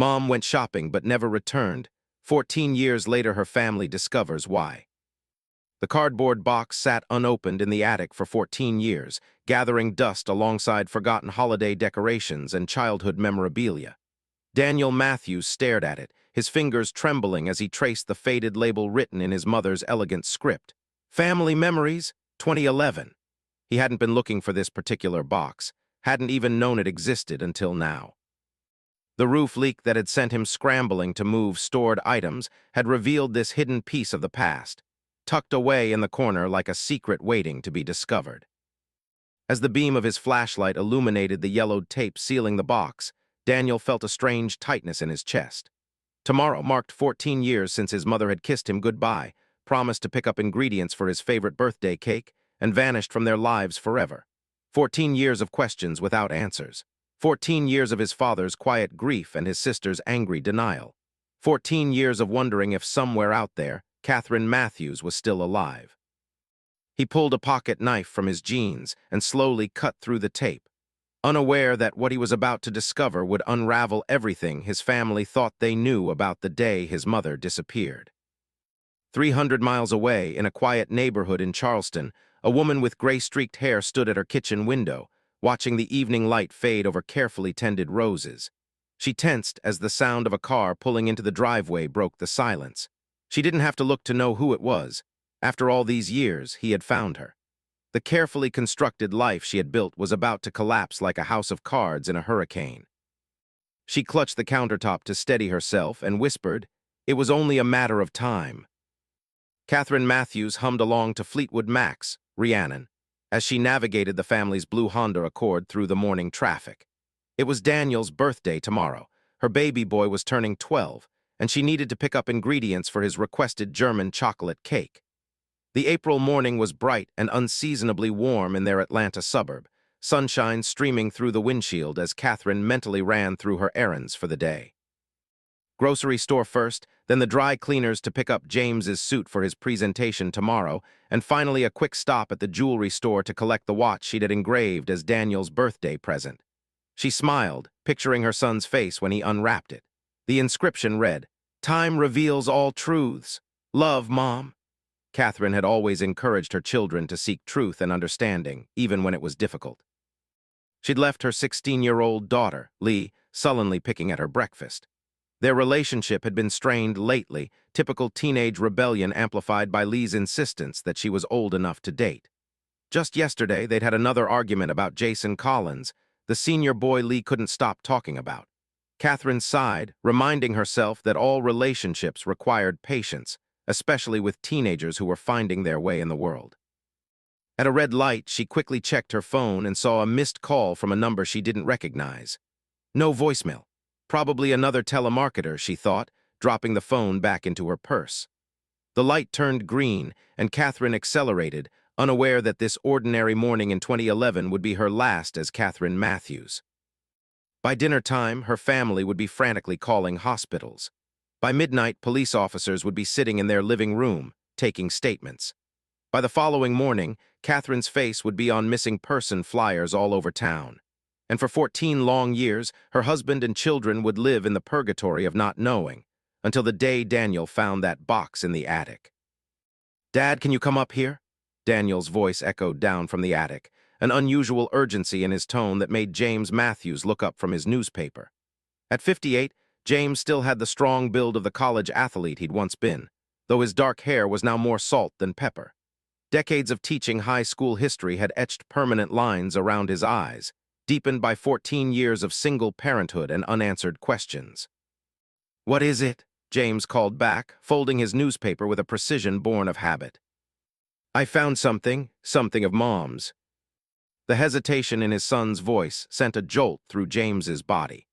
Mom went shopping but never returned. 14 years later, her family discovers why. The cardboard box sat unopened in the attic for 14 years, gathering dust alongside forgotten holiday decorations and childhood memorabilia. Daniel Matthews stared at it, his fingers trembling as he traced the faded label written in his mother's elegant script. Family Memories, 2011. He hadn't been looking for this particular box, hadn't even known it existed until now. The roof leak that had sent him scrambling to move stored items had revealed this hidden piece of the past, tucked away in the corner like a secret waiting to be discovered. As the beam of his flashlight illuminated the yellowed tape sealing the box, Daniel felt a strange tightness in his chest. Tomorrow marked 14 years since his mother had kissed him goodbye, promised to pick up ingredients for his favorite birthday cake, and vanished from their lives forever. 14 years of questions without answers. 14 years of his father's quiet grief and his sister's angry denial. 14 years of wondering if somewhere out there, Catherine Matthews was still alive. He pulled a pocket knife from his jeans and slowly cut through the tape, unaware that what he was about to discover would unravel everything his family thought they knew about the day his mother disappeared. 300 miles away, in a quiet neighborhood in Charleston, a woman with gray-streaked hair stood at her kitchen window, watching the evening light fade over carefully tended roses. She tensed as the sound of a car pulling into the driveway broke the silence. She didn't have to look to know who it was. After all these years, he had found her. The carefully constructed life she had built was about to collapse like a house of cards in a hurricane. She clutched the countertop to steady herself and whispered, "It was only a matter of time." Catherine Matthews hummed along to Fleetwood Mac's Rhiannon as she navigated the family's blue Honda Accord through the morning traffic. It was Daniel's birthday tomorrow. Her baby boy was turning 12, and she needed to pick up ingredients for his requested German chocolate cake. The April morning was bright and unseasonably warm in their Atlanta suburb, sunshine streaming through the windshield as Catherine mentally ran through her errands for the day. Grocery store first, then the dry cleaners to pick up James's suit for his presentation tomorrow, and finally a quick stop at the jewelry store to collect the watch she'd had engraved as Daniel's birthday present. She smiled, picturing her son's face when he unwrapped it. The inscription read, "Time reveals all truths. Love, Mom." Catherine had always encouraged her children to seek truth and understanding, even when it was difficult. She'd left her 16-year-old daughter, Lee, sullenly picking at her breakfast. Their relationship had been strained lately, typical teenage rebellion amplified by Lee's insistence that she was old enough to date. Just yesterday, they'd had another argument about Jason Collins, the senior boy Lee couldn't stop talking about. Catherine sighed, reminding herself that all relationships required patience, especially with teenagers who were finding their way in the world. At a red light, she quickly checked her phone and saw a missed call from a number she didn't recognize. No voicemail. Probably another telemarketer, she thought, dropping the phone back into her purse. The light turned green, and Catherine accelerated, unaware that this ordinary morning in 2011 would be her last as Catherine Matthews. By dinner time, her family would be frantically calling hospitals. By midnight, police officers would be sitting in their living room, taking statements. By the following morning, Catherine's face would be on missing person flyers all over town. And for 14 long years, her husband and children would live in the purgatory of not knowing, until the day Daniel found that box in the attic. "Dad, can you come up here?" Daniel's voice echoed down from the attic, an unusual urgency in his tone that made James Matthews look up from his newspaper. At 58, James still had the strong build of the college athlete he'd once been, though his dark hair was now more salt than pepper. Decades of teaching high school history had etched permanent lines around his eyes, deepened by 14 years of single parenthood and unanswered questions. "What is it?" James called back, folding his newspaper with a precision born of habit. "I found something of Mom's." The hesitation in his son's voice sent a jolt through James's body.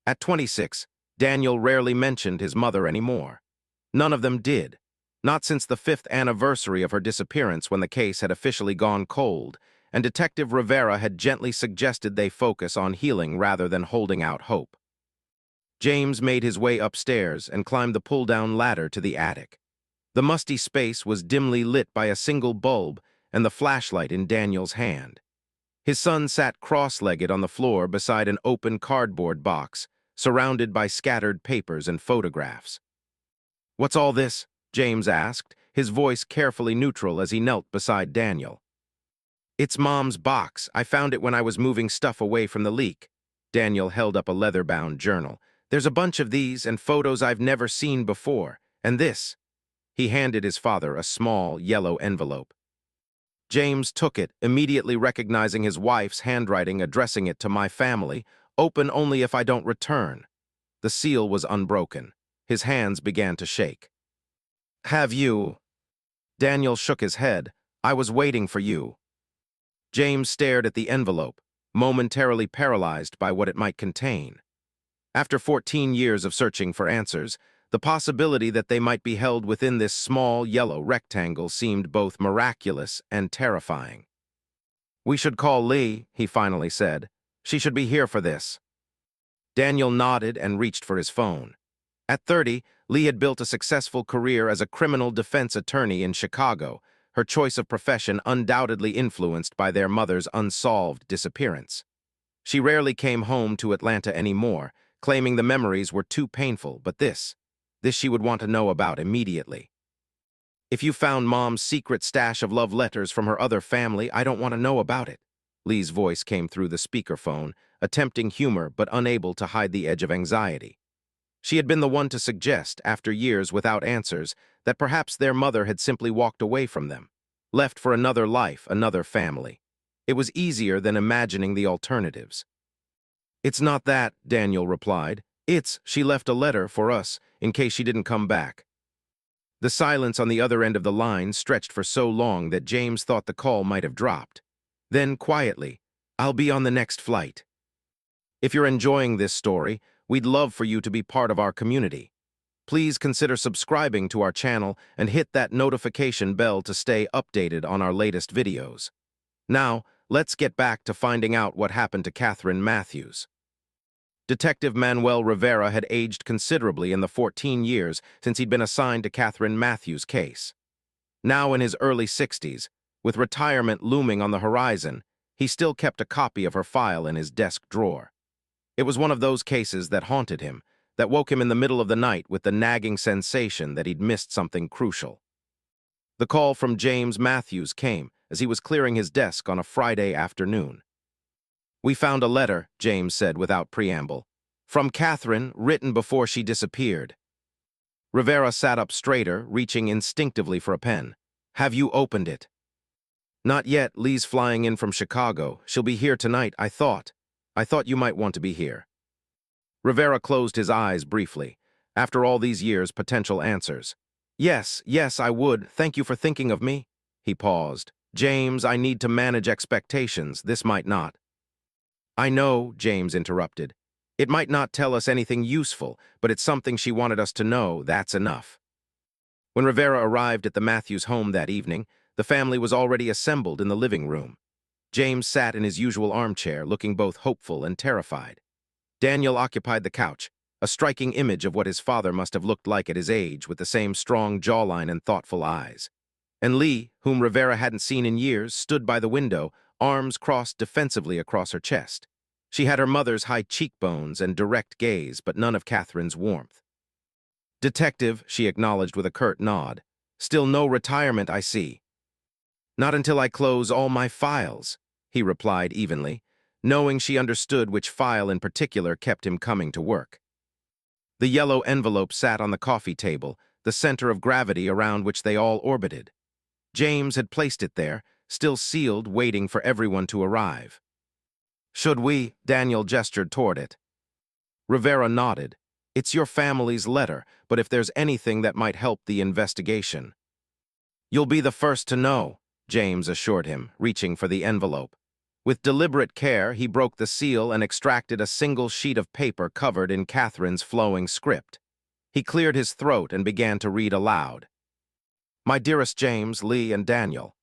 At 26, Daniel rarely mentioned his mother anymore. None of them did, not since the 5th anniversary of her disappearance when the case had officially gone cold, and Detective Rivera had gently suggested they focus on healing rather than holding out hope. James made his way upstairs and climbed the pull-down ladder to the attic. The musty space was dimly lit by a single bulb and the flashlight in Daniel's hand. His son sat cross-legged on the floor beside an open cardboard box, surrounded by scattered papers and photographs. "What's all this?" James asked, his voice carefully neutral as he knelt beside Daniel. "It's Mom's box. I found it when I was moving stuff away from the leak." Daniel held up a leather-bound journal. "There's a bunch of these and photos I've never seen before. And this." He handed his father a small, yellow envelope. James took it, immediately recognizing his wife's handwriting addressing it to "My family, open only if I don't return." The seal was unbroken. His hands began to shake. "Have you?" Daniel shook his head. "I was waiting for you." James stared at the envelope, momentarily paralyzed by what it might contain. After 14 years of searching for answers, the possibility that they might be held within this small, yellow rectangle seemed both miraculous and terrifying. "We should call Lee," he finally said. "She should be here for this." Daniel nodded and reached for his phone. At 30, Lee had built a successful career as a criminal defense attorney in Chicago, her choice of profession undoubtedly influenced by their mother's unsolved disappearance. She rarely came home to Atlanta anymore, claiming the memories were too painful, but this she would want to know about immediately. "If you found Mom's secret stash of love letters from her other family, I don't want to know about it." Lee's voice came through the speakerphone, attempting humor but unable to hide the edge of anxiety. She had been the one to suggest, after years without answers, that perhaps their mother had simply walked away from them, left for another life, another family. It was easier than imagining the alternatives. "It's not that," Daniel replied. She left a letter for us, in case she didn't come back." The silence on the other end of the line stretched for so long that James thought the call might have dropped. Then, quietly, "I'll be on the next flight." If you're enjoying this story, we'd love for you to be part of our community. Please consider subscribing to our channel and hit that notification bell to stay updated on our latest videos. Now, let's get back to finding out what happened to Catherine Matthews. Detective Manuel Rivera had aged considerably in the 14 years since he'd been assigned to Catherine Matthews' case. Now in his early 60s, with retirement looming on the horizon, he still kept a copy of her file in his desk drawer. It was one of those cases that haunted him, that woke him in the middle of the night with the nagging sensation that he'd missed something crucial. The call from James Matthews came as he was clearing his desk on a Friday afternoon. "We found a letter," James said without preamble, "from Catherine, written before she disappeared." Rivera sat up straighter, reaching instinctively for a pen. "Have you opened it?" "Not yet. Lee's flying in from Chicago. She'll be here tonight, I thought. I thought you might want to be here." Rivera closed his eyes briefly. After all these years, potential answers. Yes, I would. Thank you for thinking of me." He paused. "James, I need to manage expectations. This might not." "I know," James interrupted. "It might not tell us anything useful, but it's something she wanted us to know. That's enough." When Rivera arrived at the Matthews home that evening, the family was already assembled in the living room. James sat in his usual armchair, looking both hopeful and terrified. Daniel occupied the couch, a striking image of what his father must have looked like at his age, with the same strong jawline and thoughtful eyes. And Lee, whom Rivera hadn't seen in years, stood by the window, arms crossed defensively across her chest. She had her mother's high cheekbones and direct gaze, but none of Catherine's warmth. "Detective," she acknowledged with a curt nod. "Still no retirement, I see." "Not until I close all my files," he replied evenly, knowing she understood which file in particular kept him coming to work. The yellow envelope sat on the coffee table, the center of gravity around which they all orbited. James had placed it there, still sealed, waiting for everyone to arrive. "Should we?" Daniel gestured toward it. Rivera nodded. "It's your family's letter, but if there's anything that might help the investigation." "You'll be the first to know," James assured him, reaching for the envelope. With deliberate care, he broke the seal and extracted a single sheet of paper covered in Catherine's flowing script. He cleared his throat and began to read aloud. "My dearest James, Lee, and Daniel,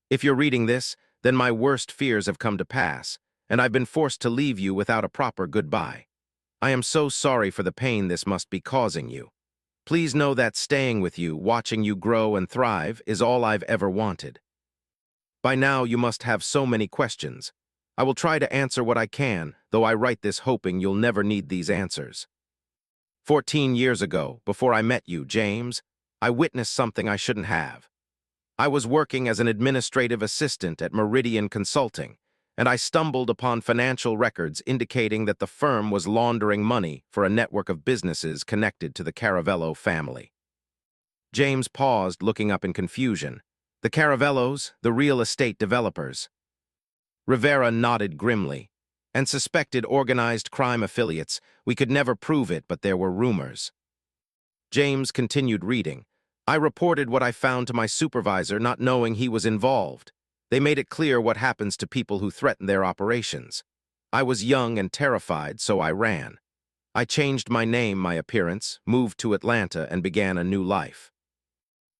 if you're reading this, then my worst fears have come to pass, and I've been forced to leave you without a proper goodbye. I am so sorry for the pain this must be causing you. Please know that staying with you, watching you grow and thrive, is all I've ever wanted. By now you must have so many questions. I will try to answer what I can, though I write this hoping you'll never need these answers. 14 years ago, before I met you, James, I witnessed something I shouldn't have. I was working as an administrative assistant at Meridian Consulting, and I stumbled upon financial records indicating that the firm was laundering money for a network of businesses connected to the Caravello family. James paused, looking up in confusion. The Caravellos, the real estate developers. Rivera nodded grimly. And suspected organized crime affiliates. We could never prove it, but there were rumors. James continued reading. I reported what I found to my supervisor, not knowing he was involved. They made it clear what happens to people who threaten their operations. I was young and terrified, so I ran. I changed my name, my appearance, moved to Atlanta, and began a new life.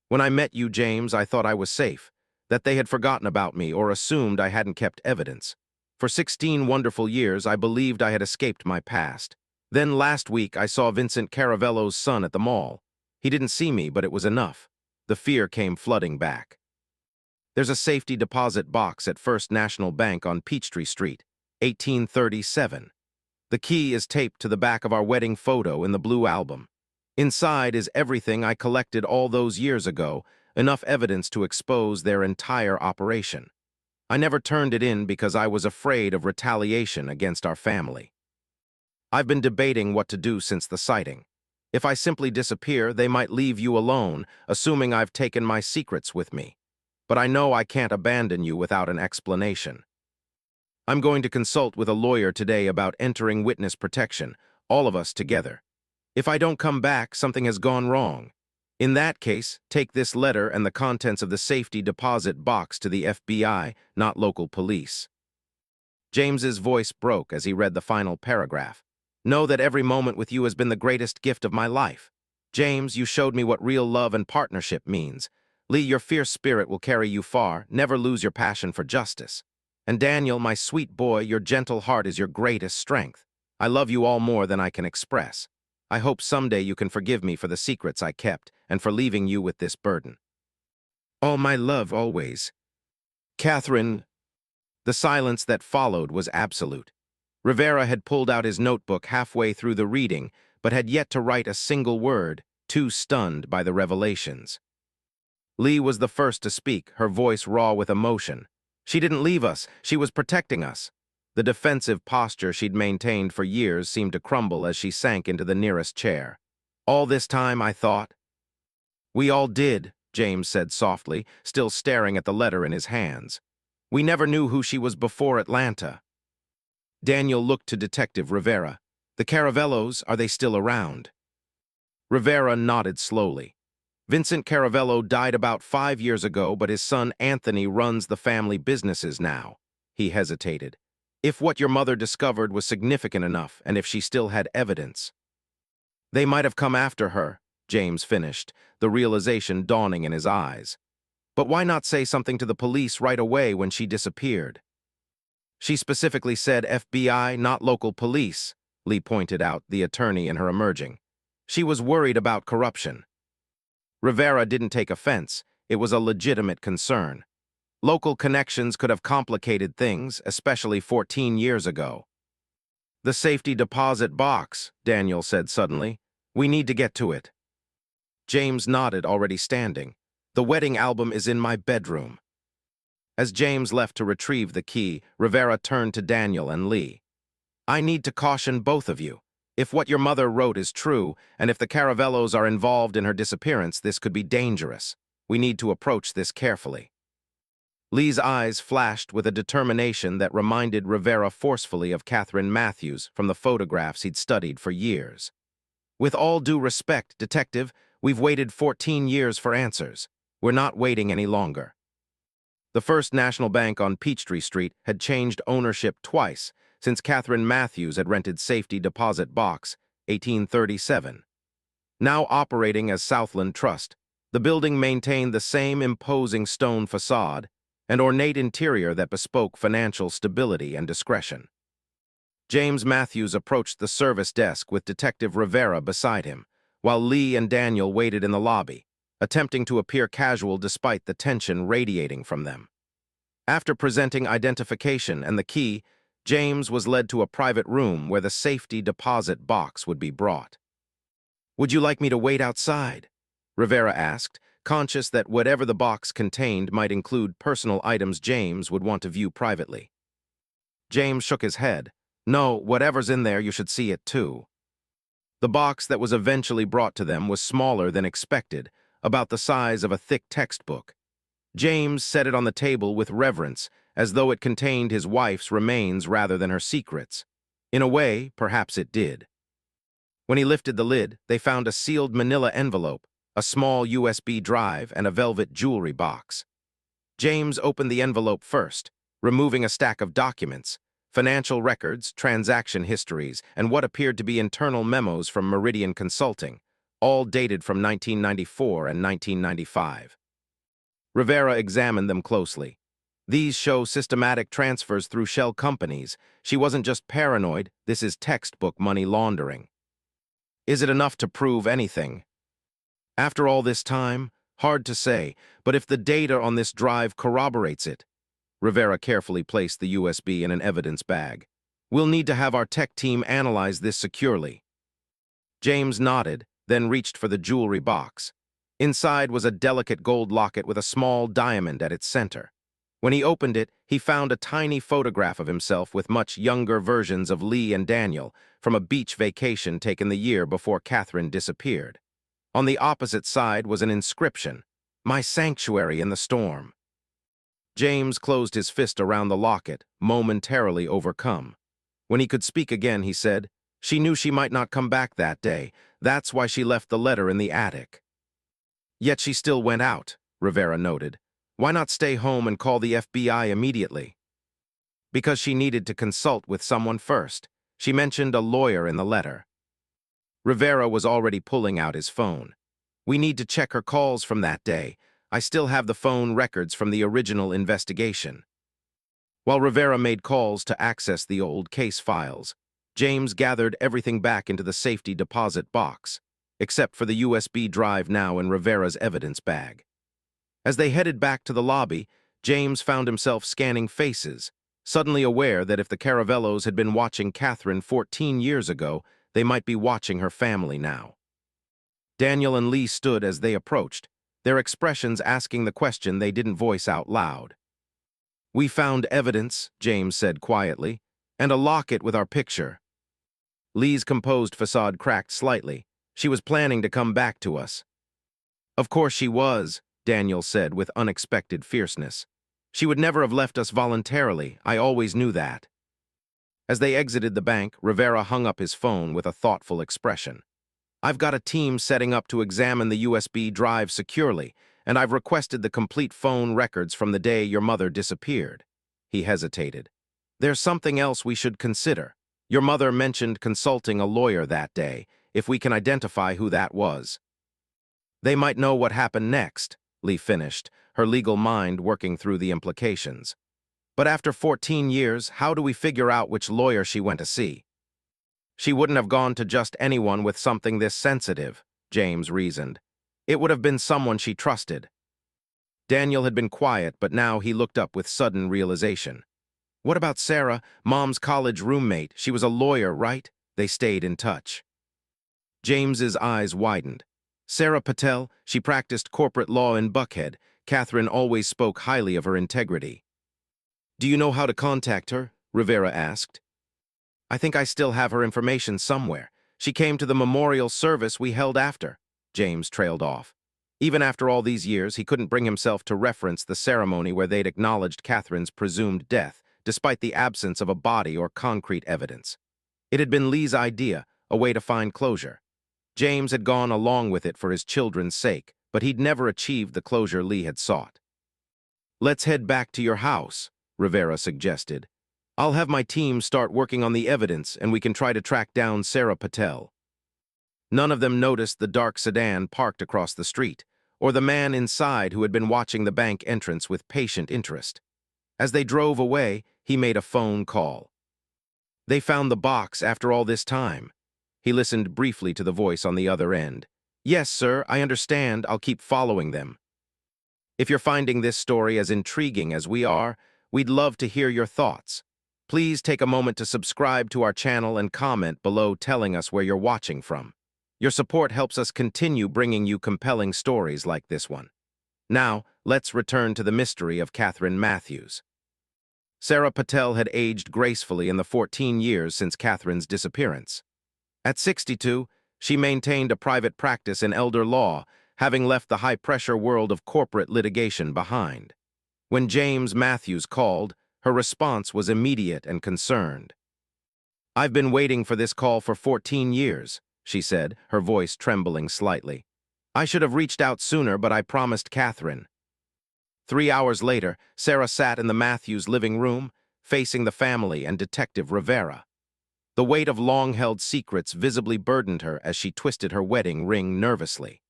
When I met you, James, I thought I was safe, that they had forgotten about me or assumed I hadn't kept evidence. For 16 wonderful years, I believed I had escaped my past. Then last week, I saw Vincent Caravello's son at the mall. He didn't see me, but it was enough. The fear came flooding back. There's a safety deposit box at First National Bank on Peachtree Street, 1837. The key is taped to the back of our wedding photo in the blue album. Inside is everything I collected all those years ago, enough evidence to expose their entire operation. I never turned it in because I was afraid of retaliation against our family. I've been debating what to do since the sighting. If I simply disappear, they might leave you alone, assuming I've taken my secrets with me. But I know I can't abandon you without an explanation. I'm going to consult with a lawyer today about entering witness protection, all of us together. If I don't come back, something has gone wrong. In that case, take this letter and the contents of the safety deposit box to the FBI, not local police. James's voice broke as he read the final paragraph. Know that every moment with you has been the greatest gift of my life. James, you showed me what real love and partnership means. Lee, your fierce spirit will carry you far. Never lose your passion for justice. And Daniel, my sweet boy, your gentle heart is your greatest strength. I love you all more than I can express. I hope someday you can forgive me for the secrets I kept and for leaving you with this burden. All my love, always. Catherine. The silence that followed was absolute. Rivera had pulled out his notebook halfway through the reading, but had yet to write a single word, too stunned by the revelations. Lee was the first to speak, her voice raw with emotion. She didn't leave us. She was protecting us. The defensive posture she'd maintained for years seemed to crumble as she sank into the nearest chair. All this time, I thought. We all did, James said softly, still staring at the letter in his hands. We never knew who she was before Atlanta. Daniel looked to Detective Rivera. The Caravellos, are they still around? Rivera nodded slowly. Vincent Caravello died about 5 years ago, but his son Anthony runs the family businesses now. He hesitated. If what your mother discovered was significant enough, and if she still had evidence. They might have come after her, James finished, the realization dawning in his eyes. But why not say something to the police right away when she disappeared? She specifically said FBI, not local police, Lee pointed out, the attorney in her emerging. She was worried about corruption. Rivera didn't take offense. It was a legitimate concern. Local connections could have complicated things, especially 14 years ago. The safety deposit box, Daniel said suddenly. We need to get to it. James nodded, already standing. The wedding album is in my bedroom. As James left to retrieve the key, Rivera turned to Daniel and Lee. I need to caution both of you. If what your mother wrote is true, and if the Caravellos are involved in her disappearance, this could be dangerous. We need to approach this carefully. Lee's eyes flashed with a determination that reminded Rivera forcefully of Catherine Matthews from the photographs he'd studied for years. With all due respect, Detective, we've waited 14 years for answers. We're not waiting any longer. The First National Bank on Peachtree Street had changed ownership twice since Catherine Matthews had rented Safety Deposit Box, 1837. Now operating as Southland Trust, the building maintained the same imposing stone facade and ornate interior that bespoke financial stability and discretion. James Matthews approached the service desk with Detective Rivera beside him, while Lee and Daniel waited in the lobby, attempting to appear casual despite the tension radiating from them. After presenting identification and the key, James was led to a private room where the safety deposit box would be brought. "Would you like me to wait outside?" Rivera asked, conscious that whatever the box contained might include personal items James would want to view privately. James shook his head. "No, whatever's in there, you should see it too." The box that was eventually brought to them was smaller than expected, about the size of a thick textbook. James set it on the table with reverence, as though it contained his wife's remains rather than her secrets. In a way, perhaps it did. When he lifted the lid, they found a sealed manila envelope, a small USB drive, and a velvet jewelry box. James opened the envelope first, removing a stack of documents, financial records, transaction histories, and what appeared to be internal memos from Meridian Consulting, all dated from 1994 and 1995. Rivera examined them closely. These show systematic transfers through shell companies. She wasn't just paranoid, this is textbook money laundering. Is it enough to prove anything? After all this time, hard to say, but if the data on this drive corroborates it, Rivera carefully placed the USB in an evidence bag. "We'll need to have our tech team analyze this securely." James nodded, then reached for the jewelry box. Inside was a delicate gold locket with a small diamond at its center. When he opened it, he found a tiny photograph of himself with much younger versions of Lee and Daniel from a beach vacation taken the year before Catherine disappeared. On the opposite side was an inscription, "My sanctuary in the storm." James closed his fist around the locket, momentarily overcome. When he could speak again, he said, "She knew she might not come back that day. That's why she left the letter in the attic." "Yet she still went out," Rivera noted. "Why not stay home and call the FBI immediately?" "Because she needed to consult with someone first. She mentioned a lawyer in the letter." Rivera was already pulling out his phone. "We need to check her calls from that day. I still have the phone records from the original investigation." While Rivera made calls to access the old case files, James gathered everything back into the safety deposit box, except for the USB drive now in Rivera's evidence bag. As they headed back to the lobby, James found himself scanning faces, suddenly aware that if the Caravellos had been watching Catherine 14 years ago, they might be watching her family now. Daniel and Lee stood as they approached, their expressions asking the question they didn't voice out loud. "We found evidence," James said quietly, "and a locket with our picture." Lee's composed facade cracked slightly. She was planning to come back to us. "Of course she was," Daniel said with unexpected fierceness. "She would never have left us voluntarily. I always knew that." As they exited the bank, Rivera hung up his phone with a thoughtful expression. "I've got a team setting up to examine the USB drive securely, and I've requested the complete phone records from the day your mother disappeared." He hesitated. "There's something else we should consider. Your mother mentioned consulting a lawyer that day, if we can identify who that was." "They might know what happened next," Lee finished, her legal mind working through the implications. "But after 14 years, how do we figure out which lawyer she went to see?" "She wouldn't have gone to just anyone with something this sensitive," James reasoned. "It would have been someone she trusted." Daniel had been quiet, but now he looked up with sudden realization. "What about Sarah, Mom's college roommate? She was a lawyer, right? They stayed in touch." James's eyes widened. "Sarah Patel, she practiced corporate law in Buckhead. Catherine always spoke highly of her integrity." "Do you know how to contact her?" Rivera asked. "I think I still have her information somewhere. She came to the memorial service we held after," James trailed off. Even after all these years, he couldn't bring himself to reference the ceremony where they'd acknowledged Catherine's presumed death, despite the absence of a body or concrete evidence. It had been Lee's idea, a way to find closure. James had gone along with it for his children's sake, but he'd never achieved the closure Lee had sought. "Let's head back to your house," Rivera suggested. "I'll have my team start working on the evidence, and we can try to track down Sarah Patel." None of them noticed the dark sedan parked across the street, or the man inside who had been watching the bank entrance with patient interest. As they drove away, he made a phone call. "They found the box after all this time." He listened briefly to the voice on the other end. "Yes, sir, I understand. I'll keep following them." "If you're finding this story as intriguing as we are, We'd love to hear your thoughts. Please take a moment to subscribe to our channel and comment below telling us where you're watching from. Your support helps us continue bringing you compelling stories like this one. Now, let's return to the mystery of Catherine Matthews. Sarah Patel had aged gracefully in the 14 years since Catherine's disappearance. At 62, she maintained a private practice in elder law, having left the high-pressure world of corporate litigation behind. When James Matthews called, her response was immediate and concerned. "I've been waiting for this call for 14 years, she said, her voice trembling slightly. "I should have reached out sooner, but I promised Catherine." 3 hours later, Sarah sat in the Matthews living room, facing the family and Detective Rivera. The weight of long-held secrets visibly burdened her as she twisted her wedding ring nervously.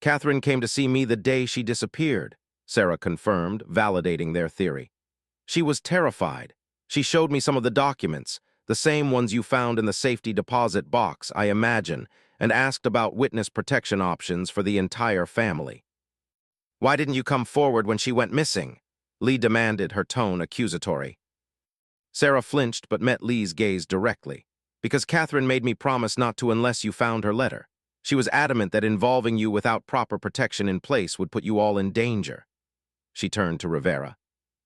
"Catherine came to see me the day she disappeared," Sarah confirmed, validating their theory. "She was terrified. She showed me some of the documents, the same ones you found in the safety deposit box, I imagine, and asked about witness protection options for the entire family." "Why didn't you come forward when she went missing?" Lee demanded, her tone accusatory. Sarah flinched but met Lee's gaze directly. "Because Catherine made me promise not to unless you found her letter. She was adamant that involving you without proper protection in place would put you all in danger." She turned to Rivera.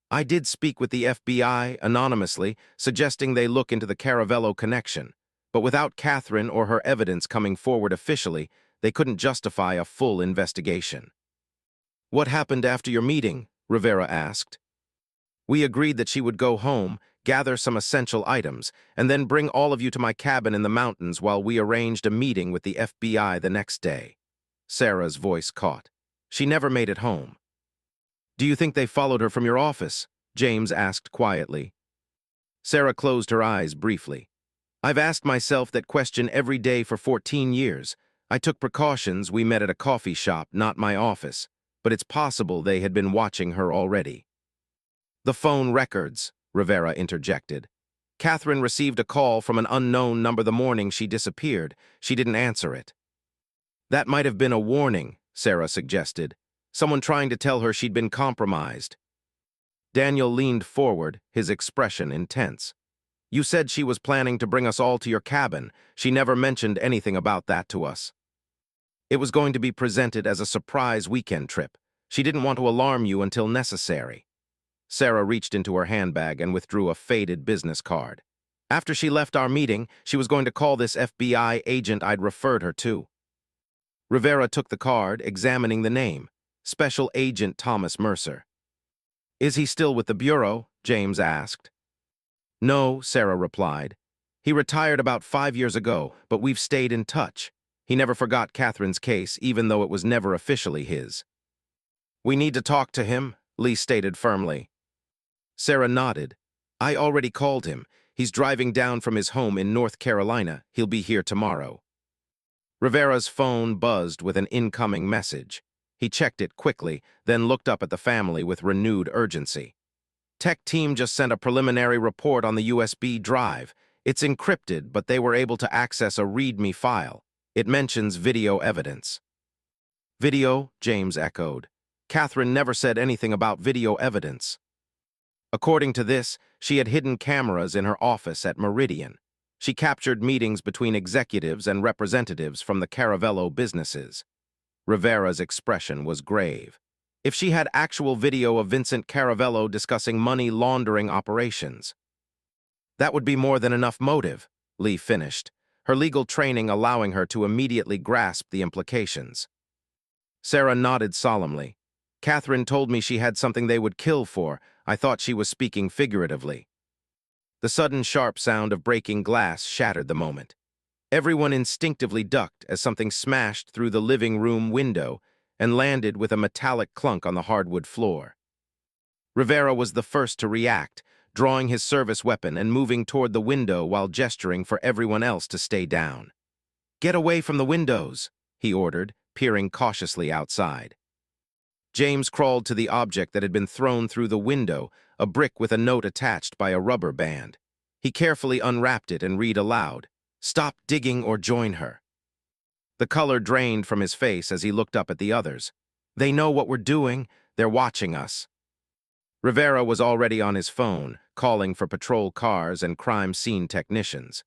"I did speak with the FBI anonymously, suggesting they look into the Caravello connection. But without Catherine or her evidence coming forward officially, they couldn't justify a full investigation." "What happened after your meeting?" Rivera asked. "We agreed that she would go home, gather some essential items, and then bring all of you to my cabin in the mountains while we arranged a meeting with the FBI the next day." Sarah's voice caught. "She never made it home." "Do you think they followed her from your office?" James asked quietly. Sarah closed her eyes briefly. "I've asked myself that question every day for 14 years. I took precautions. We met at a coffee shop, not my office. But it's possible they had been watching her already." "The phone records," Rivera interjected. "Catherine received a call from an unknown number the morning she disappeared. She didn't answer it." "That might have been a warning," Sarah suggested. "Someone trying to tell her she'd been compromised." Daniel leaned forward, his expression intense. "You said she was planning to bring us all to your cabin. She never mentioned anything about that to us." "It was going to be presented as a surprise weekend trip. She didn't want to alarm you until necessary." Sarah reached into her handbag and withdrew a faded business card. "After she left our meeting, she was going to call this FBI agent I'd referred her to." Rivera took the card, examining the name. Special Agent Thomas Mercer. "Is he still with the Bureau?" James asked. "No," Sarah replied. "He retired about 5 years ago, but we've stayed in touch. He never forgot Catherine's case, even though it was never officially his." "We need to talk to him," Lee stated firmly. Sarah nodded. "I already called him. He's driving down from his home in North Carolina. He'll be here tomorrow." Rivera's phone buzzed with an incoming message. He checked it quickly, then looked up at the family with renewed urgency. "Tech team just sent a preliminary report on the USB drive. It's encrypted, but they were able to access a README file. It mentions video evidence." "Video?" James echoed. "Catherine never said anything about video evidence." According to this, she had hidden cameras in her office at Meridian. She captured meetings between executives and representatives from the Caravello businesses. Rivera's expression was grave. If she had actual video of Vincent Caravello discussing money laundering operations, that would be more than enough motive, Lee finished, her legal training allowing her to immediately grasp the implications. Sarah nodded solemnly. "Catherine told me she had something they would kill for. I thought she was speaking figuratively." The sudden sharp sound of breaking glass shattered the moment. Everyone instinctively ducked as something smashed through the living room window and landed with a metallic clunk on the hardwood floor. Rivera was the first to react, drawing his service weapon and moving toward the window while gesturing for everyone else to stay down. "Get away from the windows," he ordered, peering cautiously outside. James crawled to the object that had been thrown through the window, a brick with a note attached by a rubber band. He carefully unwrapped it and read aloud, "Stop digging or join her." The color drained from his face as he looked up at the others. "They know what we're doing. They're watching us." Rivera was already on his phone, calling for patrol cars and crime scene technicians.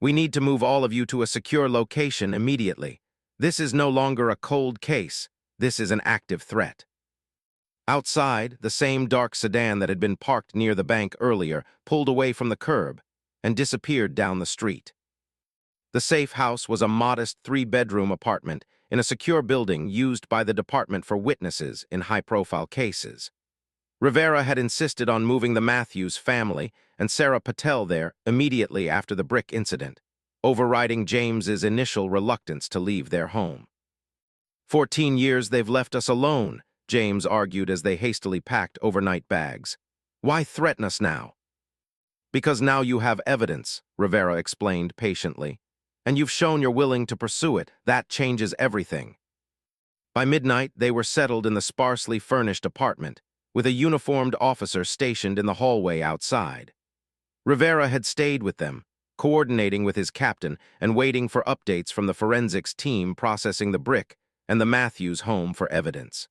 We need to move all of you to a secure location immediately. This is no longer a cold case. This is an active threat. Outside, the same dark sedan that had been parked near the bank earlier pulled away from the curb and disappeared down the street. The safe house was a modest three-bedroom apartment in a secure building used by the department for witnesses in high-profile cases. Rivera had insisted on moving the Matthews family and Sarah Patel there immediately after the brick incident, overriding James's initial reluctance to leave their home. 14 years they've left us alone, James argued as they hastily packed overnight bags. Why threaten us now? Because now you have evidence, Rivera explained patiently, and you've shown you're willing to pursue it. That changes everything. By midnight, they were settled in the sparsely furnished apartment, with a uniformed officer stationed in the hallway outside. Rivera had stayed with them, coordinating with his captain and waiting for updates from the forensics team processing the brick and the Matthews home for evidence.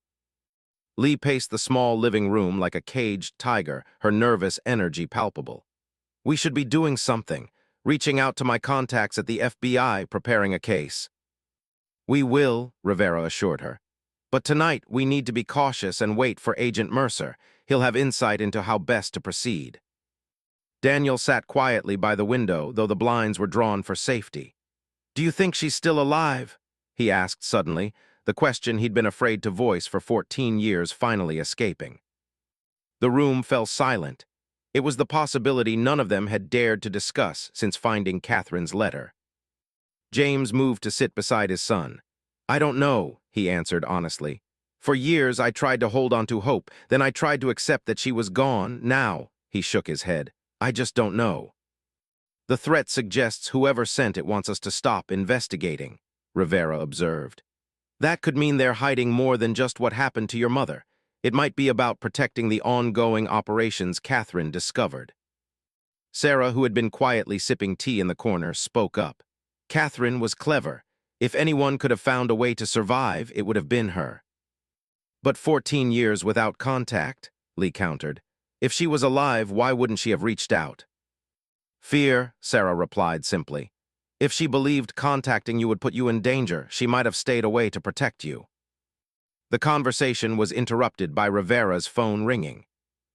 Lee paced the small living room like a caged tiger, her nervous energy palpable. We should be doing something, reaching out to my contacts at the FBI, preparing a case. We will, Rivera assured her. But tonight, we need to be cautious and wait for Agent Mercer. He'll have insight into how best to proceed. Daniel sat quietly by the window, though the blinds were drawn for safety. Do you think she's still alive? He asked suddenly, the question he'd been afraid to voice for 14 years finally escaping. The room fell silent. It was the possibility none of them had dared to discuss since finding Catherine's letter. James moved to sit beside his son. I don't know, he answered honestly. For years I tried to hold on to hope, then I tried to accept that she was gone. Now, he shook his head, I just don't know. The threat suggests whoever sent it wants us to stop investigating, Rivera observed. That could mean they're hiding more than just what happened to your mother. It might be about protecting the ongoing operations Catherine discovered. Sarah, who had been quietly sipping tea in the corner, spoke up. Catherine was clever. If anyone could have found a way to survive, it would have been her. But 14 years without contact, Lee countered. If she was alive, why wouldn't she have reached out? Fear, Sarah replied simply. If she believed contacting you would put you in danger, she might have stayed away to protect you. The conversation was interrupted by Rivera's phone ringing.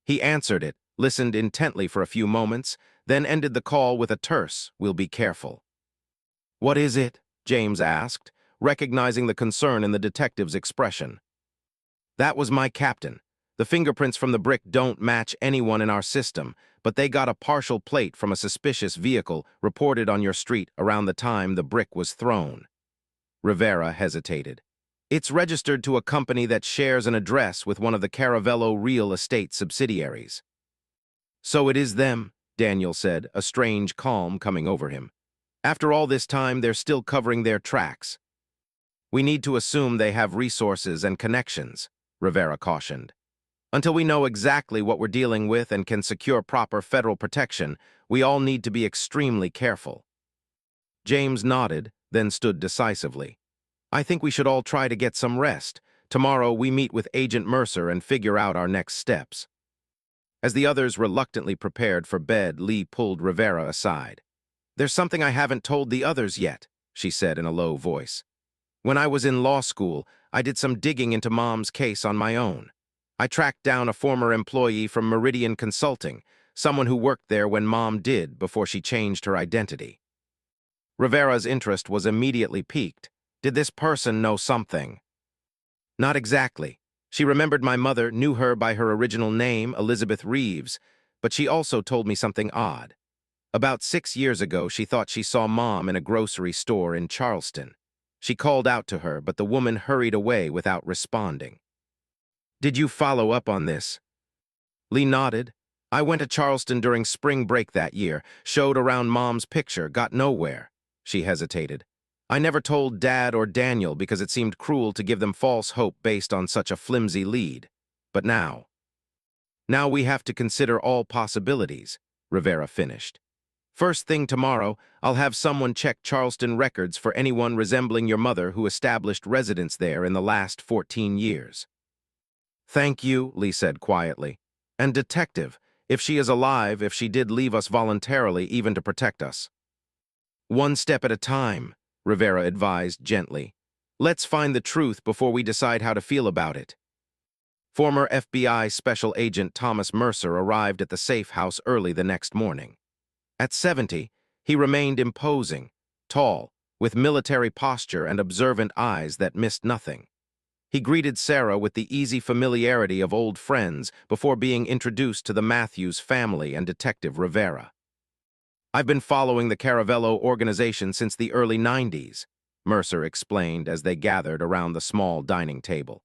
He answered it, listened intently for a few moments, then ended the call with a terse, "We'll be careful." What is it? James asked, recognizing the concern in the detective's expression. That was my captain. The fingerprints from the brick don't match anyone in our system, but they got a partial plate from a suspicious vehicle reported on your street around the time the brick was thrown. Rivera hesitated. It's registered to a company that shares an address with one of the Caravello real estate subsidiaries. So it is them, Daniel said, a strange calm coming over him. After all this time, they're still covering their tracks. We need to assume they have resources and connections, Rivera cautioned. Until we know exactly what we're dealing with and can secure proper federal protection, we all need to be extremely careful. James nodded, then stood decisively. I think we should all try to get some rest. Tomorrow we meet with Agent Mercer and figure out our next steps. As the others reluctantly prepared for bed, Lee pulled Rivera aside. There's something I haven't told the others yet, she said in a low voice. When I was in law school, I did some digging into Mom's case on my own. I tracked down a former employee from Meridian Consulting, someone who worked there when Mom did before she changed her identity. Rivera's interest was immediately piqued. Did this person know something? Not exactly. She remembered my mother, knew her by her original name, Elizabeth Reeves, but she also told me something odd. About 6 years ago, she thought she saw Mom in a grocery store in Charleston. She called out to her, but the woman hurried away without responding. Did you follow up on this? Lee nodded. I went to Charleston during spring break that year, showed around Mom's picture, got nowhere. She hesitated. I never told Dad or Daniel because it seemed cruel to give them false hope based on such a flimsy lead. But now we have to consider all possibilities, Rivera finished. First thing tomorrow, I'll have someone check Charleston records for anyone resembling your mother who established residence there in the last 14 years. Thank you, Lee said quietly. And detective, if she is alive, if she did leave us voluntarily even to protect us. One step at a time, Rivera advised gently. Let's find the truth before we decide how to feel about it. Former FBI Special Agent Thomas Mercer arrived at the safe house early the next morning. At 70, he remained imposing, tall, with military posture and observant eyes that missed nothing. He greeted Sarah with the easy familiarity of old friends before being introduced to the Matthews family and Detective Rivera. I've been following the Caravello organization since the early 90s, Mercer explained as they gathered around the small dining table.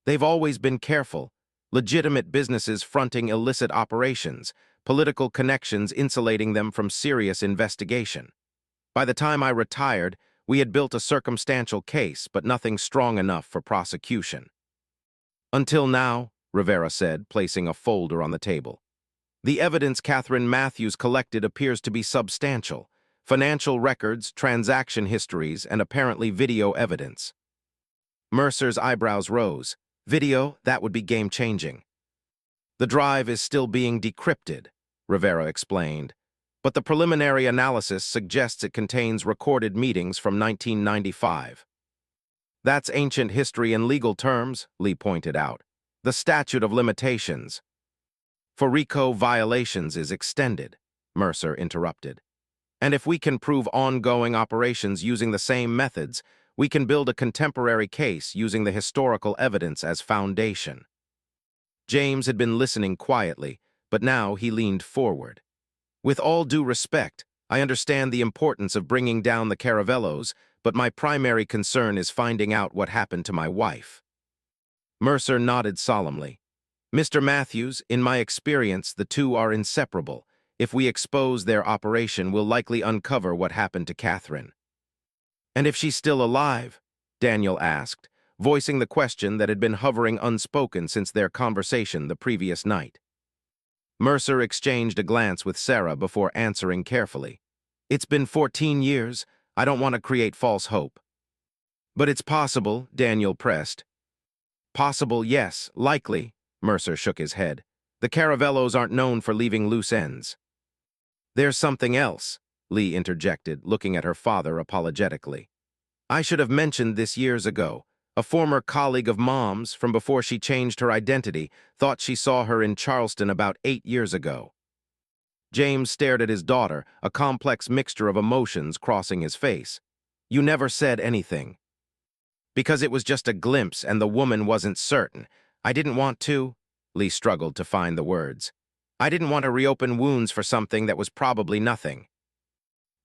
They've always been careful, legitimate businesses fronting illicit operations, political connections insulating them from serious investigation. By the time I retired, we had built a circumstantial case, but nothing strong enough for prosecution. Until now, Rivera said, placing a folder on the table. The evidence Catherine Matthews collected appears to be substantial. Financial records, transaction histories, and apparently video evidence. Mercer's eyebrows rose. Video, that would be game-changing. The drive is still being decrypted, Rivera explained, but the preliminary analysis suggests it contains recorded meetings from 1995. That's ancient history in legal terms, Lee pointed out. The statute of limitations for RICO violations is extended, Mercer interrupted. And if we can prove ongoing operations using the same methods, we can build a contemporary case using the historical evidence as foundation. James had been listening quietly, but now he leaned forward. With all due respect, I understand the importance of bringing down the Caravellos, but my primary concern is finding out what happened to my wife. Mercer nodded solemnly. Mr. Matthews, in my experience, the two are inseparable. If we expose their operation, we'll likely uncover what happened to Catherine. And if she's still alive? Daniel asked, voicing the question that had been hovering unspoken since their conversation the previous night. Mercer exchanged a glance with Sarah before answering carefully. It's been 14 years. I don't want to create false hope. But it's possible, Daniel pressed. Possible, yes. Likely, Mercer shook his head. The Caravellos aren't known for leaving loose ends. There's something else, Lee interjected, looking at her father apologetically. I should have mentioned this years ago. A former colleague of Mom's, from before she changed her identity, thought she saw her in Charleston about 8 years ago. James stared at his daughter, a complex mixture of emotions crossing his face. You never said anything. Because it was just a glimpse and the woman wasn't certain. I didn't want to. Lee struggled to find the words. I didn't want to reopen wounds for something that was probably nothing.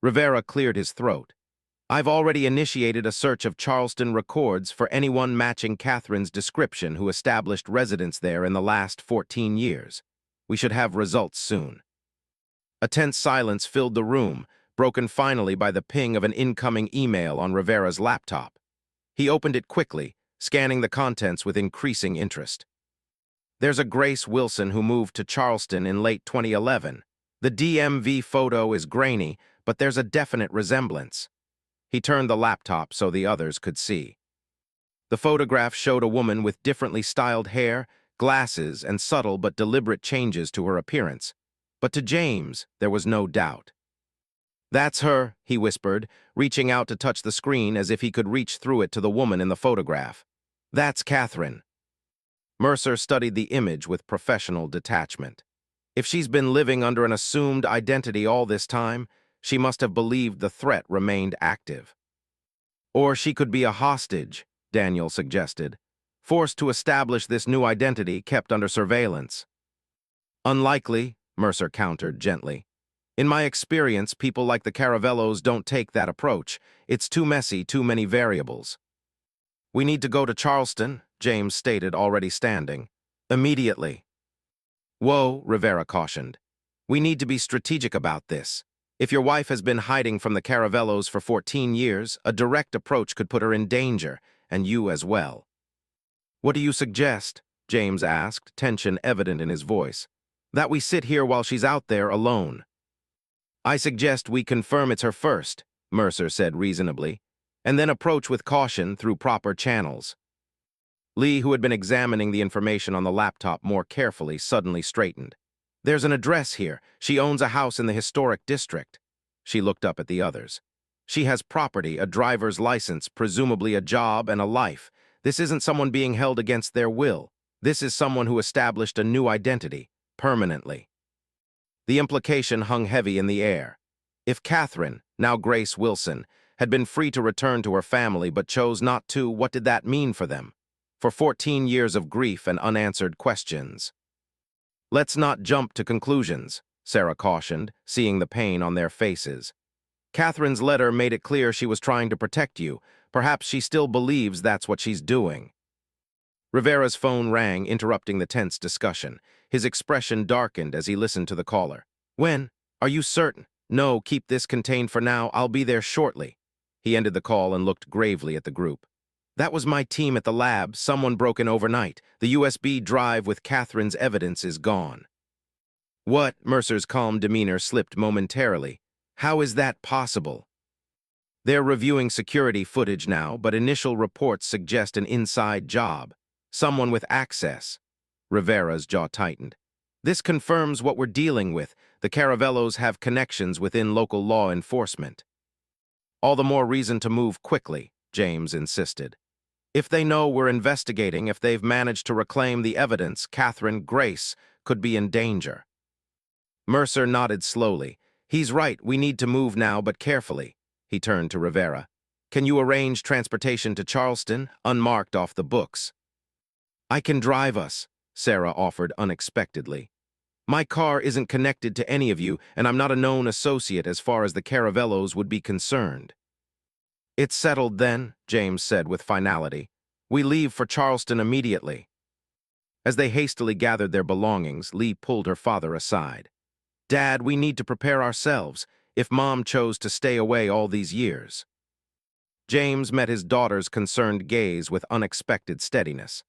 Rivera cleared his throat. I've already initiated a search of Charleston records for anyone matching Catherine's description who established residence there in the last 14 years. We should have results soon. A tense silence filled the room, broken finally by the ping of an incoming email on Rivera's laptop. He opened it quickly, scanning the contents with increasing interest. There's a Grace Wilson who moved to Charleston in late 2011. The DMV photo is grainy, but there's a definite resemblance. He turned the laptop so the others could see. The photograph showed a woman with differently styled hair, glasses, and subtle but deliberate changes to her appearance. But to James, there was no doubt. That's her, he whispered, reaching out to touch the screen as if he could reach through it to the woman in the photograph. That's Catherine. Mercer studied the image with professional detachment. If she's been living under an assumed identity all this time, she must have believed the threat remained active. Or she could be a hostage, Daniel suggested, forced to establish this new identity kept under surveillance. Unlikely, Mercer countered gently. In my experience, people like the Caravellos don't take that approach. It's too messy, too many variables. We need to go to Charleston, James stated, already standing. Immediately. Whoa, Rivera cautioned. We need to be strategic about this. If your wife has been hiding from the Caravellos for 14 years, a direct approach could put her in danger, and you as well. What do you suggest? James asked, tension evident in his voice. That we sit here while she's out there alone. I suggest we confirm it's her first, Mercer said reasonably, and then approach with caution through proper channels. Lee, who had been examining the information on the laptop more carefully, suddenly straightened. There's an address here. She owns a house in the historic district. She looked up at the others. She has property, a driver's license, presumably a job and a life. This isn't someone being held against their will. This is someone who established a new identity, permanently. The implication hung heavy in the air. If Catherine, now Grace Wilson, had been free to return to her family but chose not to, what did that mean for them? For 14 years of grief and unanswered questions. Let's not jump to conclusions, Sarah cautioned, seeing the pain on their faces. Catherine's letter made it clear she was trying to protect you. Perhaps she still believes that's what she's doing. Rivera's phone rang, interrupting the tense discussion. His expression darkened as he listened to the caller. When? Are you certain? No, keep this contained for now. I'll be there shortly. He ended the call and looked gravely at the group. That was my team at the lab. Someone broke in overnight. The USB drive with Catherine's evidence is gone. What? Mercer's calm demeanor slipped momentarily. How is that possible? They're reviewing security footage now, but initial reports suggest an inside job. Someone with access. Rivera's jaw tightened. This confirms what we're dealing with. The Caravellos have connections within local law enforcement. All the more reason to move quickly, James insisted. If they know we're investigating, if they've managed to reclaim the evidence, Catherine Grace could be in danger. Mercer nodded slowly. He's right, we need to move now, but carefully. He turned to Rivera. Can you arrange transportation to Charleston, unmarked off the books? I can drive us, Sarah offered unexpectedly. My car isn't connected to any of you, and I'm not a known associate as far as the Caravellos would be concerned. It's settled then, James said with finality. We leave for Charleston immediately. As they hastily gathered their belongings, Lee pulled her father aside. Dad, we need to prepare ourselves, if Mom chose to stay away all these years. James met his daughter's concerned gaze with unexpected steadiness.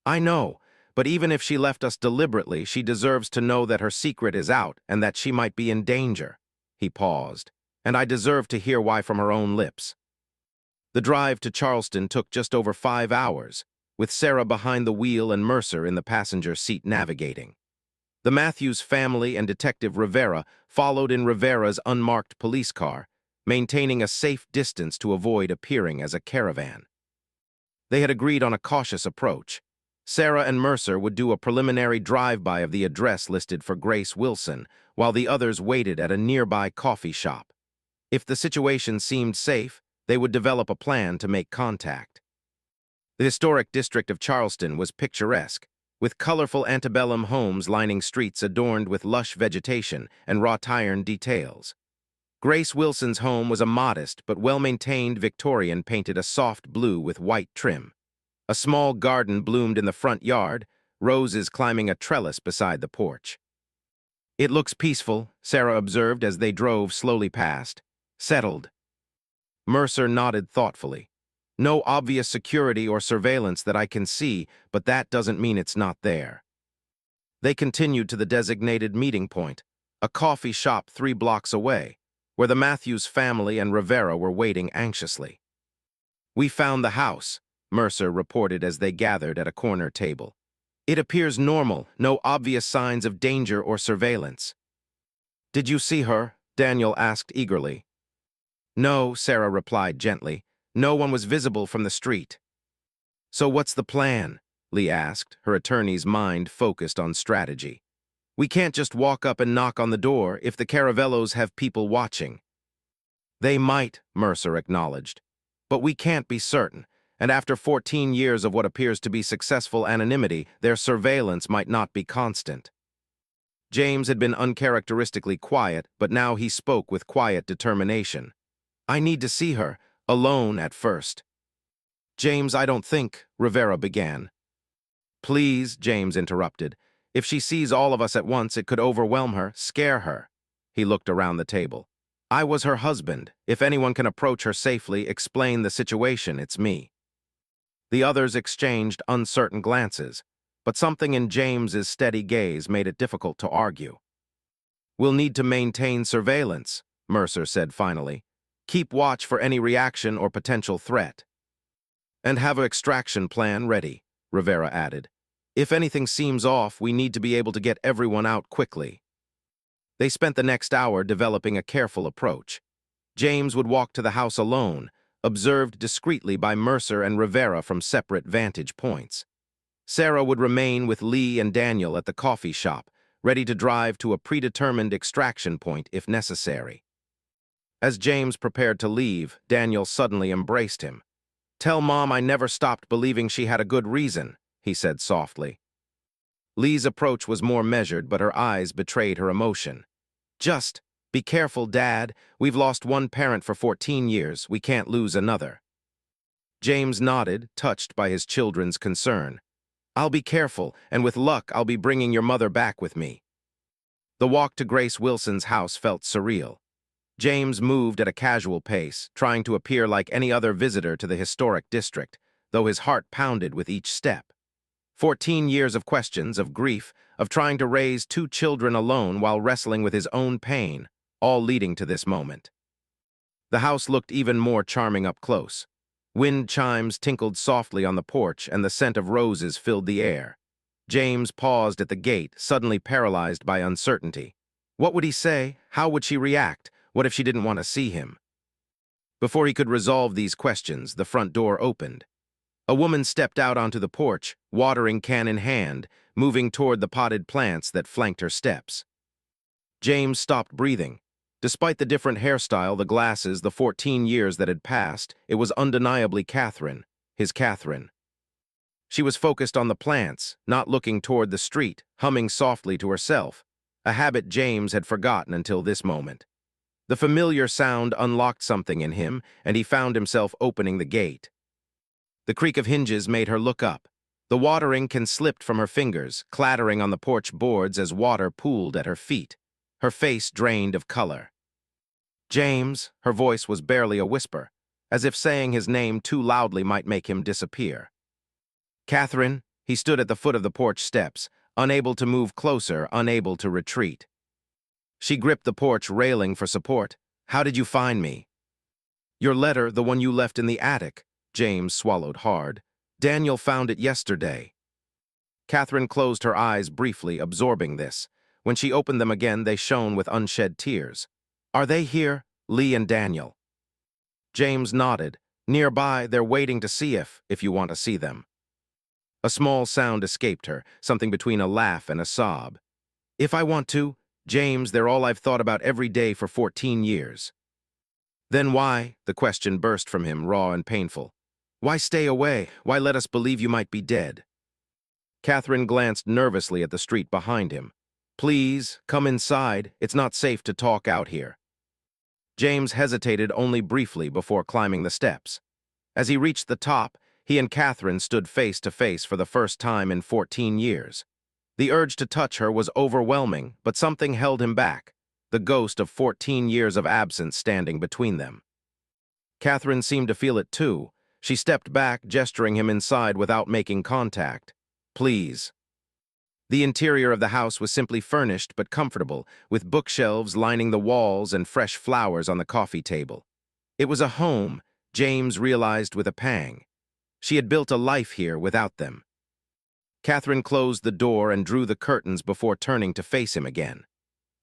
I know, but even if she left us deliberately, she deserves to know that her secret is out and that she might be in danger. He paused, and I deserve to hear why from her own lips. The drive to Charleston took just over 5 hours, with Sarah behind the wheel and Mercer in the passenger seat navigating. The Matthews family and Detective Rivera followed in Rivera's unmarked police car, maintaining a safe distance to avoid appearing as a caravan. They had agreed on a cautious approach. Sarah and Mercer would do a preliminary drive-by of the address listed for Grace Wilson, while the others waited at a nearby coffee shop. If the situation seemed safe, they would develop a plan to make contact. The historic district of Charleston was picturesque, with colorful antebellum homes lining streets adorned with lush vegetation and wrought iron details. Grace Wilson's home was a modest but well-maintained Victorian painted a soft blue with white trim. A small garden bloomed in the front yard, roses climbing a trellis beside the porch. It looks peaceful, Sarah observed as they drove slowly past. Settled. Mercer nodded thoughtfully. No obvious security or surveillance that I can see, but that doesn't mean it's not there. They continued to the designated meeting point, a coffee shop 3 blocks away, where the Matthews family and Rivera were waiting anxiously. We found the house, Mercer reported as they gathered at a corner table. It appears normal, no obvious signs of danger or surveillance. Did you see her? Daniel asked eagerly. No, Sarah replied gently. No one was visible from the street. So what's the plan? Lee asked, her attorney's mind focused on strategy. We can't just walk up and knock on the door if the Caravellos have people watching. They might, Mercer acknowledged. But we can't be certain. And after 14 years of what appears to be successful anonymity, their surveillance might not be constant. James had been uncharacteristically quiet, but now he spoke with quiet determination. I need to see her, alone at first. James, I don't think, Rivera began. Please, James interrupted. If she sees all of us at once, it could overwhelm her, scare her. He looked around the table. I was her husband. If anyone can approach her safely, explain the situation, it's me. The others exchanged uncertain glances, but something in James's steady gaze made it difficult to argue. We'll need to maintain surveillance, Mercer said finally. Keep watch for any reaction or potential threat. And have an extraction plan ready. Rivera added. If anything seems off, we need to be able to get everyone out quickly. They spent the next hour developing a careful approach. James would walk to the house alone, observed discreetly by Mercer and Rivera from separate vantage points. Sarah would remain with Lee and Daniel at the coffee shop, ready to drive to a predetermined extraction point if necessary. As James prepared to leave, Daniel suddenly embraced him. "Tell Mom I never stopped believing she had a good reason," he said softly. Lee's approach was more measured, but her eyes betrayed her emotion. "Just be careful, Dad. We've lost one parent for 14 years. We can't lose another." James nodded, touched by his children's concern. "I'll be careful, and with luck, I'll be bringing your mother back with me." The walk to Grace Wilson's house felt surreal. James moved at a casual pace, trying to appear like any other visitor to the historic district, though his heart pounded with each step. 14 years of questions, of grief, of trying to raise two children alone while wrestling with his own pain, all leading to this moment. The house looked even more charming up close. Wind chimes tinkled softly on the porch, and the scent of roses filled the air. James paused at the gate, suddenly paralyzed by uncertainty. What would he say? How would she react? What if she didn't want to see him? Before he could resolve these questions, the front door opened. A woman stepped out onto the porch, watering can in hand, moving toward the potted plants that flanked her steps. James stopped breathing. Despite the different hairstyle, the glasses, the 14 years that had passed, it was undeniably Catherine, his Catherine. She was focused on the plants, not looking toward the street, humming softly to herself, a habit James had forgotten until this moment. The familiar sound unlocked something in him, and he found himself opening the gate. The creak of hinges made her look up. The watering can slipped from her fingers, clattering on the porch boards as water pooled at her feet. Her face drained of color. "James," her voice was barely a whisper, as if saying his name too loudly might make him disappear. "Catherine," he stood at the foot of the porch steps, unable to move closer, unable to retreat. She gripped the porch railing for support. "How did you find me?" "Your letter, the one you left in the attic." James swallowed hard. "Daniel found it yesterday." Catherine closed her eyes briefly, absorbing this. When she opened them again, they shone with unshed tears. "Are they here, Lee and Daniel?" James nodded. "Nearby, they're waiting to see if you want to see them." A small sound escaped her, something between a laugh and a sob. "If I want to, James, they're all I've thought about every day for 14 years. "Then why?" The question burst from him, raw and painful. "Why stay away? Why let us believe you might be dead?" Catherine glanced nervously at the street behind him. "Please, come inside. It's not safe to talk out here." James hesitated only briefly before climbing the steps. As he reached the top, he and Catherine stood face to face for the first time in 14 years. The urge to touch her was overwhelming, but something held him back, the ghost of 14 years of absence standing between them. Catherine seemed to feel it too. She stepped back, gesturing him inside without making contact. "Please." The interior of the house was simply furnished but comfortable, with bookshelves lining the walls and fresh flowers on the coffee table. It was a home, James realized with a pang. She had built a life here without them. Catherine closed the door and drew the curtains before turning to face him again.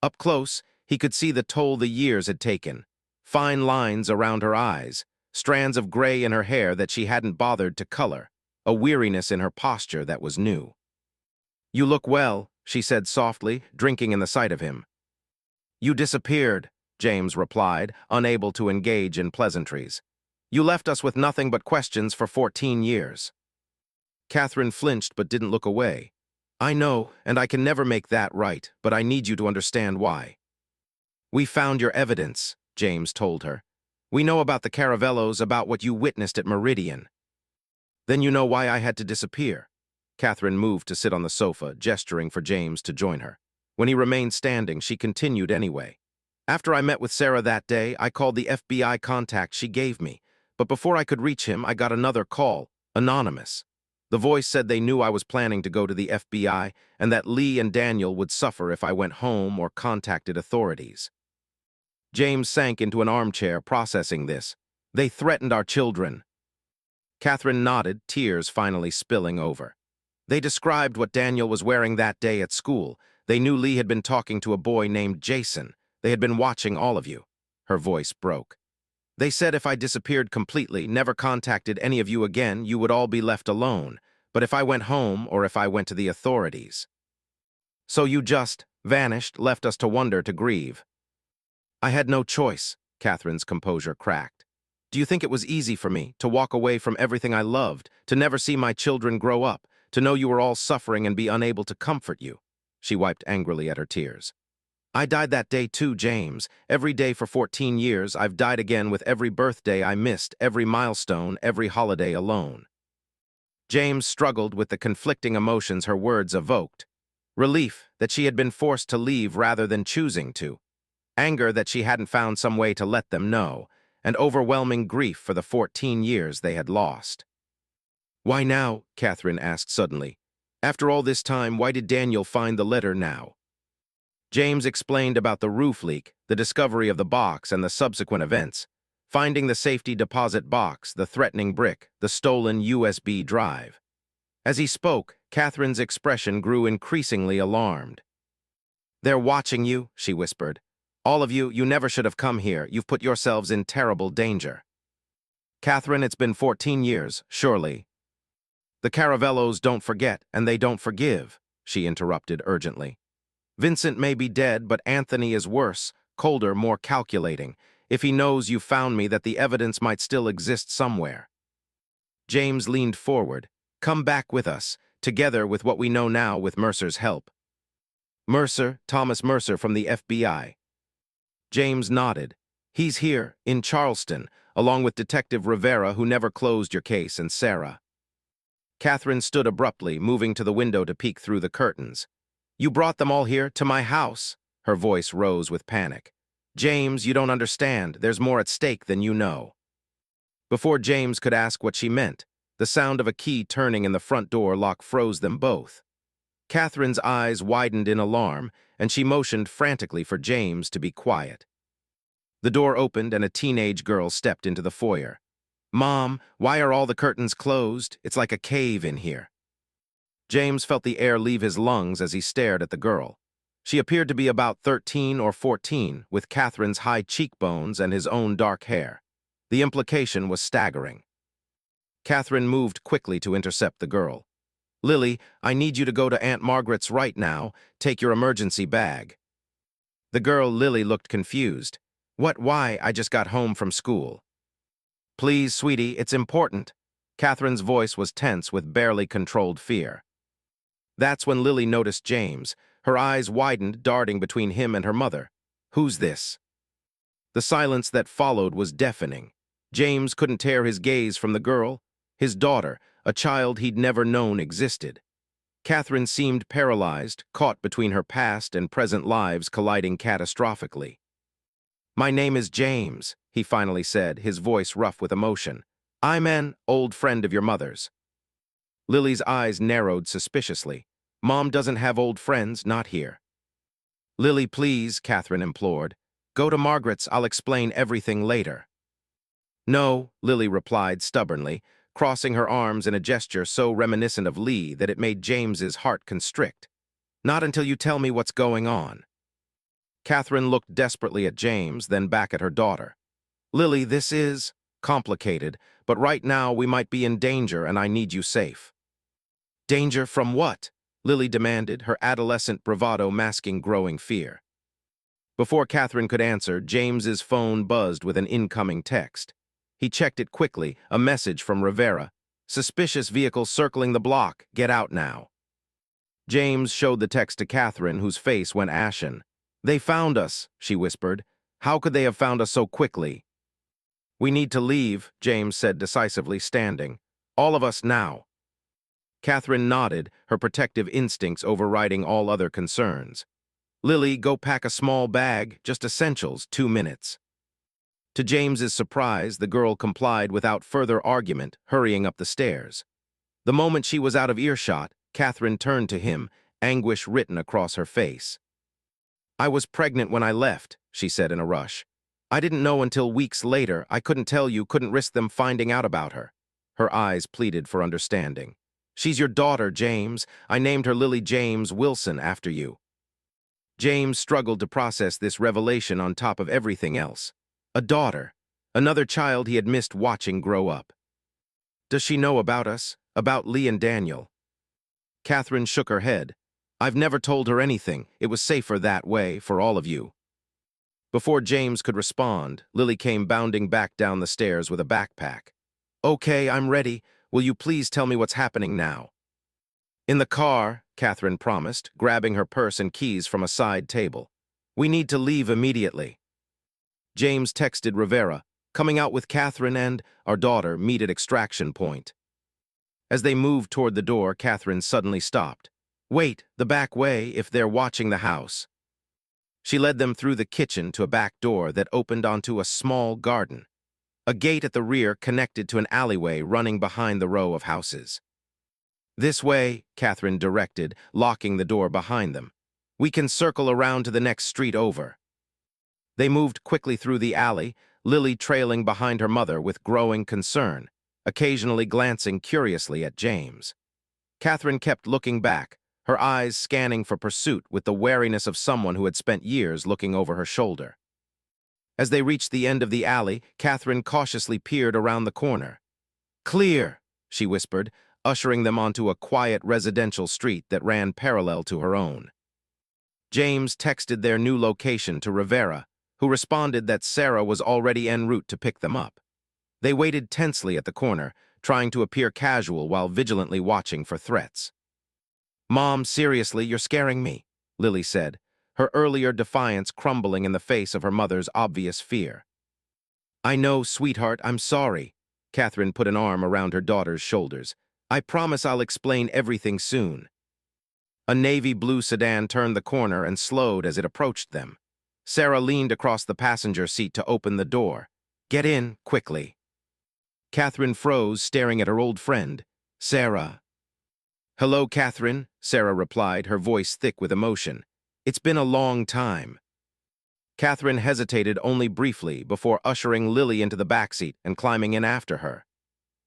Up close, he could see the toll the years had taken. Fine lines around her eyes, strands of gray in her hair that she hadn't bothered to color, a weariness in her posture that was new. "You look well," she said softly, drinking in the sight of him. "You disappeared," James replied, unable to engage in pleasantries. "You left us with nothing but questions for 14 years. Catherine flinched but didn't look away. "I know, and I can never make that right, but I need you to understand why." "We found your evidence," James told her. "We know about the Caravellos, about what you witnessed at Meridian." "Then you know why I had to disappear." Catherine moved to sit on the sofa, gesturing for James to join her. When he remained standing, she continued anyway. "After I met with Sarah that day, I called the FBI contact she gave me, but before I could reach him, I got another call, anonymous. The voice said they knew I was planning to go to the FBI and that Lee and Daniel would suffer if I went home or contacted authorities." James sank into an armchair, processing this. "They threatened our children." Catherine nodded, tears finally spilling over. They described what Daniel was wearing that day at school. They knew Lee had been talking to a boy named Jason. They had been watching all of you. Her voice broke. They said if I disappeared completely, never contacted any of you again, you would all be left alone. But if I went home or if I went to the authorities. So you just vanished, left us to wonder, to grieve. I had no choice, Catherine's composure cracked. Do you think it was easy for me to walk away from everything I loved, to never see my children grow up, to know you were all suffering and be unable to comfort you? She wiped angrily at her tears. I died that day too, James. Every day for 14 years, I've died again with every birthday I missed, every milestone, every holiday alone. James struggled with the conflicting emotions her words evoked. Relief that she had been forced to leave rather than choosing to. Anger that she hadn't found some way to let them know, and overwhelming grief for the 14 years they had lost. Why now? Catherine asked suddenly. After all this time, why did Daniel find the letter now? James explained about the roof leak, the discovery of the box, and the subsequent events. Finding the safety deposit box, the threatening brick, the stolen USB drive. As he spoke, Catherine's expression grew increasingly alarmed. They're watching you, she whispered. All of you, you never should have come here. You've put yourselves in terrible danger. Catherine, it's been 14 years, surely. The Caravellos don't forget, and they don't forgive, she interrupted urgently. Vincent may be dead, but Anthony is worse, colder, more calculating. If he knows you found me, that the evidence might still exist somewhere. James leaned forward. Come back with us, together with what we know now with Mercer's help. Mercer, Thomas Mercer from the FBI. James nodded. He's here, in Charleston, along with Detective Rivera, who never closed your case, and Sarah. Catherine stood abruptly, moving to the window to peek through the curtains. You brought them all here, to my house? Her voice rose with panic. James, you don't understand. There's more at stake than you know. Before James could ask what she meant, the sound of a key turning in the front door lock froze them both. Catherine's eyes widened in alarm, and she motioned frantically for James to be quiet. The door opened and a teenage girl stepped into the foyer. Mom, why are all the curtains closed? It's like a cave in here. James felt the air leave his lungs as he stared at the girl. She appeared to be about 13 or 14, with Catherine's high cheekbones and his own dark hair. The implication was staggering. Catherine moved quickly to intercept the girl. Lily, I need you to go to Aunt Margaret's right now. Take your emergency bag. The girl, Lily, looked confused. What, why? I just got home from school. Please, sweetie, it's important. Catherine's voice was tense with barely controlled fear. That's when Lily noticed James. Her eyes widened, darting between him and her mother. Who's this? The silence that followed was deafening. James couldn't tear his gaze from the girl. His daughter, a child he'd never known existed. Catherine seemed paralyzed, caught between her past and present lives colliding catastrophically. My name is James, he finally said, his voice rough with emotion. I'm an old friend of your mother's. Lily's eyes narrowed suspiciously. Mom doesn't have old friends, not here. Lily, please, Catherine implored. Go to Margaret's, I'll explain everything later. No, Lily replied stubbornly, crossing her arms in a gesture so reminiscent of Lee that it made James's heart constrict. Not until you tell me what's going on. Catherine looked desperately at James, then back at her daughter. Lily, this is complicated, but right now we might be in danger and I need you safe. Danger from what? Lily demanded, her adolescent bravado masking growing fear. Before Catherine could answer, James's phone buzzed with an incoming text. He checked it quickly, a message from Rivera. Suspicious vehicle circling the block, get out now. James showed the text to Catherine, whose face went ashen. They found us, she whispered. How could they have found us so quickly? We need to leave, James said decisively, standing. All of us now. Catherine nodded, her protective instincts overriding all other concerns. Lily, go pack a small bag, just essentials, 2 minutes. To James's surprise, the girl complied without further argument, hurrying up the stairs. The moment she was out of earshot, Catherine turned to him, anguish written across her face. I was pregnant when I left, she said in a rush. I didn't know until weeks later. I couldn't tell you, couldn't risk them finding out about her. Her eyes pleaded for understanding. She's your daughter, James. I named her Lily James Wilson after you. James struggled to process this revelation on top of everything else. A daughter. Another child he had missed watching grow up. Does she know about us? About Lee and Daniel? Catherine shook her head. I've never told her anything. It was safer that way for all of you. Before James could respond, Lily came bounding back down the stairs with a backpack. Okay, I'm ready. Will you please tell me what's happening now? In the car, Catherine promised, grabbing her purse and keys from a side table. We need to leave immediately. James texted Rivera, coming out with Catherine and our daughter meet at extraction point. As they moved toward the door, Catherine suddenly stopped. Wait, the back way if they're watching the house. She led them through the kitchen to a back door that opened onto a small garden. A gate at the rear connected to an alleyway running behind the row of houses. This way, Catherine directed, locking the door behind them. We can circle around to the next street over. They moved quickly through the alley, Lily trailing behind her mother with growing concern, occasionally glancing curiously at James. Catherine kept looking back, her eyes scanning for pursuit with the wariness of someone who had spent years looking over her shoulder. As they reached the end of the alley, Catherine cautiously peered around the corner. Clear, she whispered, ushering them onto a quiet residential street that ran parallel to her own. James texted their new location to Rivera, who responded that Sarah was already en route to pick them up. They waited tensely at the corner, trying to appear casual while vigilantly watching for threats. Mom, seriously, you're scaring me, Lily said, her earlier defiance crumbling in the face of her mother's obvious fear. I know, sweetheart, I'm sorry. Catherine put an arm around her daughter's shoulders. I promise I'll explain everything soon. A navy blue sedan turned the corner and slowed as it approached them. Sarah leaned across the passenger seat to open the door. Get in, quickly. Catherine froze, staring at her old friend. Sarah. Hello, Catherine, Sarah replied, her voice thick with emotion. It's been a long time. Catherine hesitated only briefly before ushering Lily into the backseat and climbing in after her.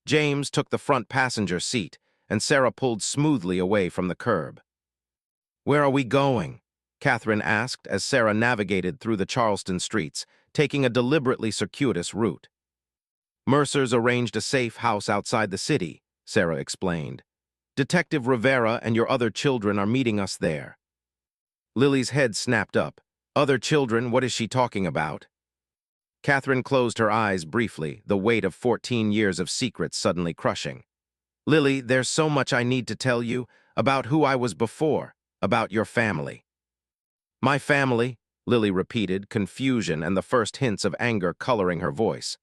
James took the front passenger seat, and Sarah pulled smoothly away from the curb. Where are we going? Catherine asked as Sarah navigated through the Charleston streets, taking a deliberately circuitous route. Mercer's arranged a safe house outside the city, Sarah explained. Detective Rivera and your other children are meeting us there. Lily's head snapped up. Other children, what is she talking about? Catherine closed her eyes briefly, the weight of 14 years of secrets suddenly crushing. Lily, there's so much I need to tell you about who I was before, about your family. My family, Lily repeated, confusion and the first hints of anger coloring her voice.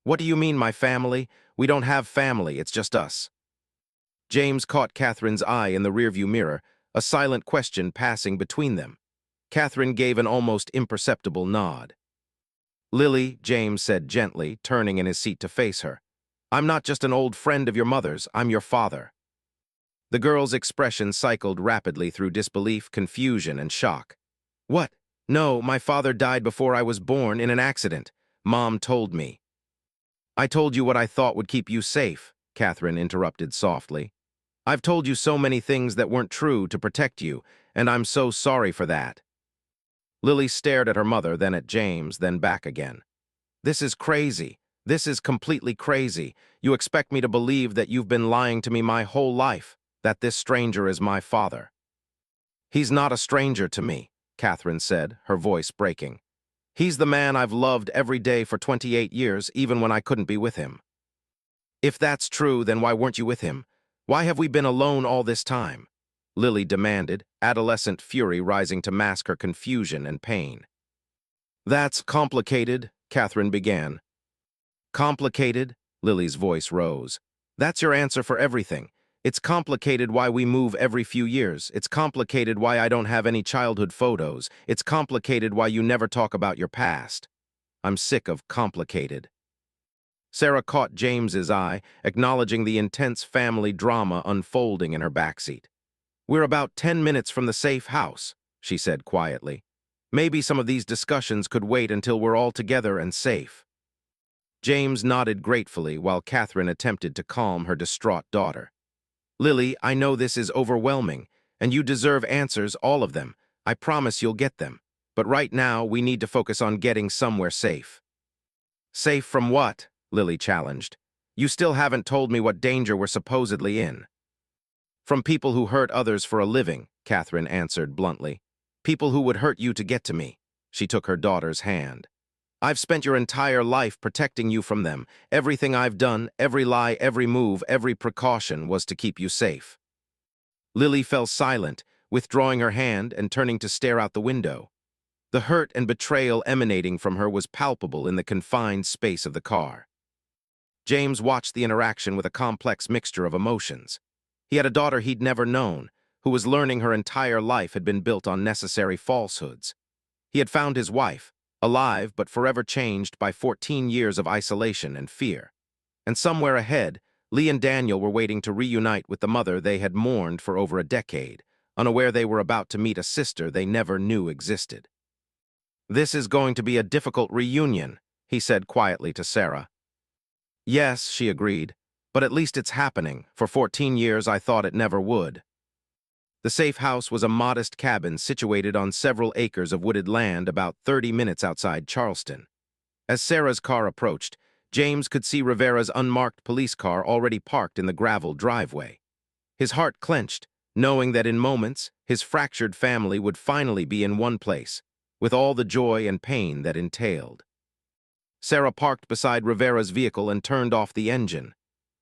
What do you mean, my family? We don't have family, it's just us. James caught Catherine's eye in the rearview mirror, a silent question passing between them. Catherine gave an almost imperceptible nod. Lily, James said gently, turning in his seat to face her. I'm not just an old friend of your mother's, I'm your father. The girl's expression cycled rapidly through disbelief, confusion, and shock. What? No, my father died before I was born in an accident. Mom told me. I told you what I thought would keep you safe, Catherine interrupted softly. I've told you so many things that weren't true to protect you, and I'm so sorry for that. Lily stared at her mother, then at James, then back again. This is crazy. This is completely crazy. You expect me to believe that you've been lying to me my whole life, that this stranger is my father. He's not a stranger to me, Catherine said, her voice breaking. He's the man I've loved every day for 28 years, even when I couldn't be with him. If that's true, then why weren't you with him? Why have we been alone all this time? Lily demanded, adolescent fury rising to mask her confusion and pain. That's complicated, Catherine began. Complicated? Lily's voice rose. That's your answer for everything. It's complicated why we move every few years. It's complicated why I don't have any childhood photos. It's complicated why you never talk about your past. I'm sick of complicated. Sarah caught James's eye, acknowledging the intense family drama unfolding in her backseat. We're about 10 minutes from the safe house, she said quietly. Maybe some of these discussions could wait until we're all together and safe. James nodded gratefully while Catherine attempted to calm her distraught daughter. Lily, I know this is overwhelming, and you deserve answers, all of them. I promise you'll get them. But right now, we need to focus on getting somewhere safe. Safe from what? Lily challenged. You still haven't told me what danger we're supposedly in. From people who hurt others for a living, Catherine answered bluntly. People who would hurt you to get to me. She took her daughter's hand. I've spent your entire life protecting you from them. Everything I've done, every lie, every move, every precaution was to keep you safe. Lily fell silent, withdrawing her hand and turning to stare out the window. The hurt and betrayal emanating from her was palpable in the confined space of the car. James watched the interaction with a complex mixture of emotions. He had a daughter he'd never known, who was learning her entire life had been built on necessary falsehoods. He had found his wife, alive but forever changed by 14 years of isolation and fear. And somewhere ahead, Lee and Daniel were waiting to reunite with the mother they had mourned for over a decade, unaware they were about to meet a sister they never knew existed. This is going to be a difficult reunion, he said quietly to Sarah. Yes, she agreed, but at least it's happening. For 14 years I thought it never would. The safe house was a modest cabin situated on several acres of wooded land about 30 minutes outside Charleston. As Sarah's car approached, James could see Rivera's unmarked police car already parked in the gravel driveway. His heart clenched, knowing that in moments, his fractured family would finally be in one place, with all the joy and pain that entailed. Sarah parked beside Rivera's vehicle and turned off the engine.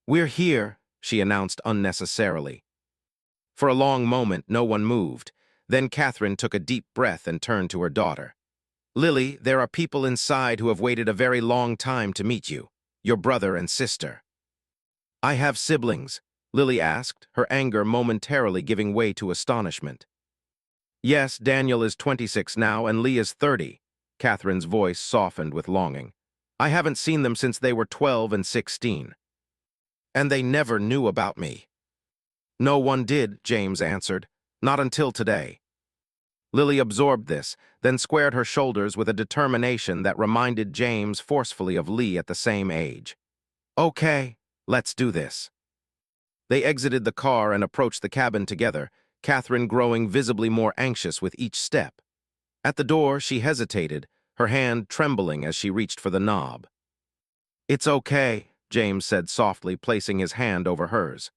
"We're here," she announced unnecessarily. For a long moment, no one moved. Then Catherine took a deep breath and turned to her daughter. "Lily, there are people inside who have waited a very long time to meet you, your brother and sister." "I have siblings?" Lily asked, her anger momentarily giving way to astonishment. "Yes, Daniel is 26 now and Lee is 30. Catherine's voice softened with longing. "I haven't seen them since they were 12 and 16. And they never knew about me." "No one did," James answered. "Not until today." Lily absorbed this, then squared her shoulders with a determination that reminded James forcefully of Lee at the same age. "Okay, let's do this." They exited the car and approached the cabin together, Catherine growing visibly more anxious with each step. At the door, she hesitated, her hand trembling as she reached for the knob. "It's okay," James said softly, placing his hand over hers.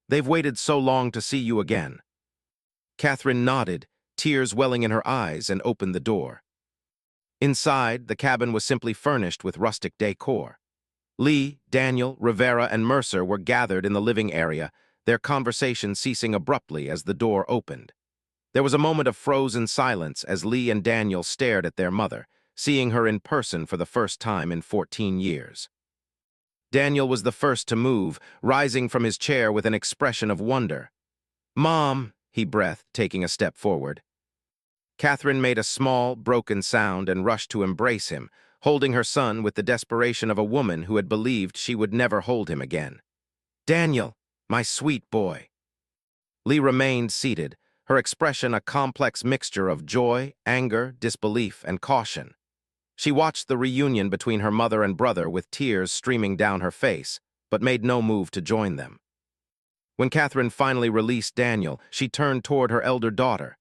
"They've waited so long to see you again." Catherine nodded, tears welling in her eyes, and opened the door. Inside, the cabin was simply furnished with rustic decor. Lee, Daniel, Rivera, and Mercer were gathered in the living area, their conversation ceasing abruptly as the door opened. There was a moment of frozen silence as Lee and Daniel stared at their mother, seeing her in person for the first time in 14 years. Daniel was the first to move, rising from his chair with an expression of wonder. "Mom," he breathed, taking a step forward. Catherine made a small, broken sound and rushed to embrace him, holding her son with the desperation of a woman who had believed she would never hold him again. "Daniel, my sweet boy." Lee remained seated, her expression a complex mixture of joy, anger, disbelief, and caution. She watched the reunion between her mother and brother with tears streaming down her face, but made no move to join them. When Catherine finally released Daniel, she turned toward her elder daughter.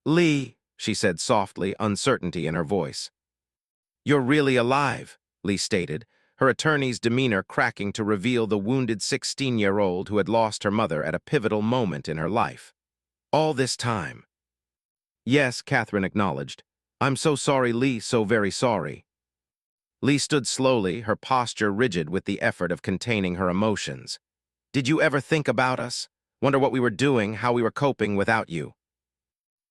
"Lee," she said softly, uncertainty in her voice. "You're really alive," Lee stated, her attorney's demeanor cracking to reveal the wounded 16-year-old who had lost her mother at a pivotal moment in her life. "All this time." "Yes," Catherine acknowledged. "I'm so sorry, Lee, so very sorry." Lee stood slowly, her posture rigid with the effort of containing her emotions. "Did you ever think about us? Wonder what we were doing, how we were coping without you?"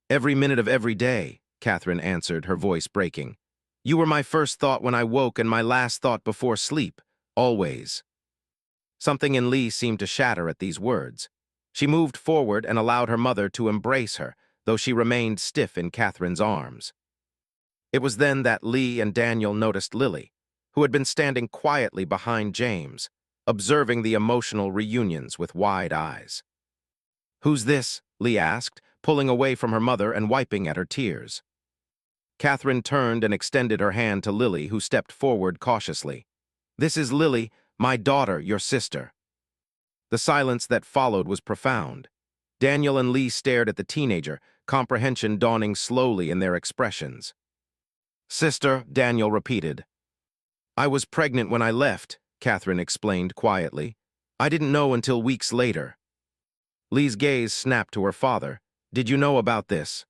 "Every minute of every day," Catherine answered, her voice breaking. "You were my first thought when I woke and my last thought before sleep, always." Something in Lee seemed to shatter at these words. She moved forward and allowed her mother to embrace her, though she remained stiff in Catherine's arms. It was then that Lee and Daniel noticed Lily, who had been standing quietly behind James, observing the emotional reunions with wide eyes. "Who's this?" Lee asked, pulling away from her mother and wiping at her tears. Catherine turned and extended her hand to Lily, who stepped forward cautiously. This is Lily, my daughter, your sister." The silence that followed was profound. Daniel and Lee stared at the teenager, comprehension dawning slowly in their expressions. "Sister," Daniel repeated. "I was pregnant when I left," Catherine explained quietly. "I didn't know until weeks later." Lee's gaze snapped to her father. "Did you know about this?"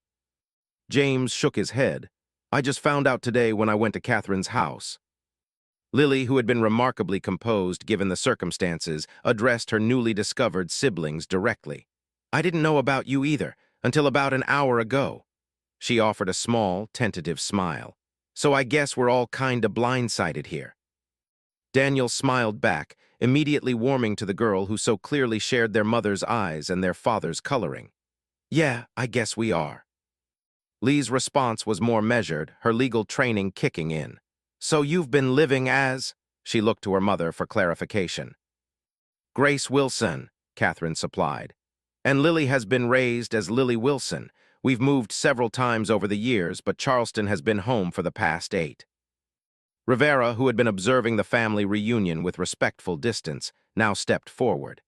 James shook his head. "I just found out today when I went to Catherine's house." Lily, who had been remarkably composed given the circumstances, addressed her newly discovered siblings directly. "I didn't know about you either, until about an hour ago." She offered a small, tentative smile. "So I guess we're all kinda blindsided here." Daniel smiled back, immediately warming to the girl who so clearly shared their mother's eyes and their father's coloring. "Yeah, I guess we are." Lee's response was more measured, her legal training kicking in. "So you've been living as—" She looked to her mother for clarification. "Grace Wilson," Catherine supplied. "And Lily has been raised as Lily Wilson. We've moved several times over the years, but Charleston has been home for the past 8. Rivera, who had been observing the family reunion with respectful distance, now stepped forward.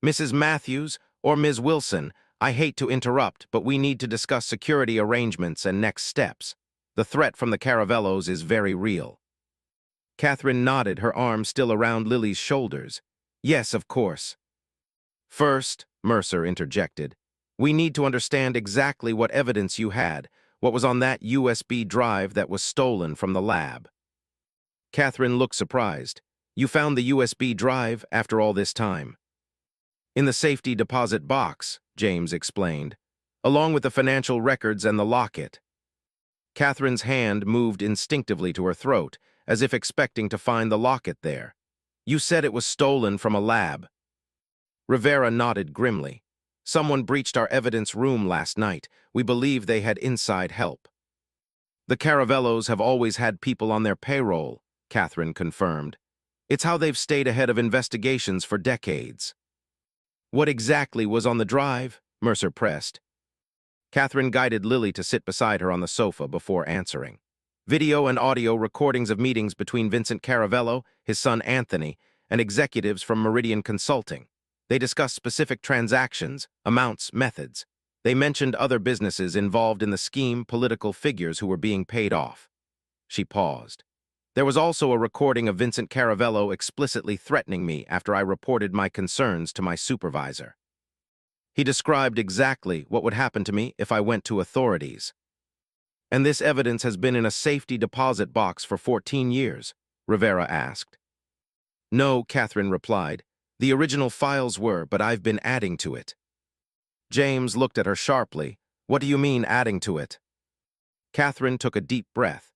"Mrs. Matthews, or Ms. Wilson, I hate to interrupt, but we need to discuss security arrangements and next steps. The threat from the Caravellos is very real." Catherine nodded, her arm still around Lily's shoulders. "Yes, of course." "First," Mercer interjected, "we need to understand exactly what evidence you had, what was on that USB drive that was stolen from the lab." Catherine looked surprised. "You found the USB drive after all this time?" "In the safety deposit box," James explained, "along with the financial records and the locket." Catherine's hand moved instinctively to her throat, as if expecting to find the locket there. "You said it was stolen from a lab." Rivera nodded grimly. "Someone breached our evidence room last night. We believe they had inside help." "The Caravellos have always had people on their payroll," Catherine confirmed. "It's how they've stayed ahead of investigations for decades." "What exactly was on the drive?" Mercer pressed. Catherine guided Lily to sit beside her on the sofa before answering. "Video and audio recordings of meetings between Vincent Caravello, his son Anthony, and executives from Meridian Consulting. They discussed specific transactions, amounts, methods. They mentioned other businesses involved in the scheme, political figures who were being paid off." She paused. "There was also a recording of Vincent Caravello explicitly threatening me after I reported my concerns to my supervisor. He described exactly what would happen to me if I went to authorities." "And this evidence has been in a safety deposit box for 14 years?" Rivera asked. "No," Catherine replied. "The original files were, but I've been adding to it." James looked at her sharply. "What do you mean, adding to it?" Catherine took a deep breath.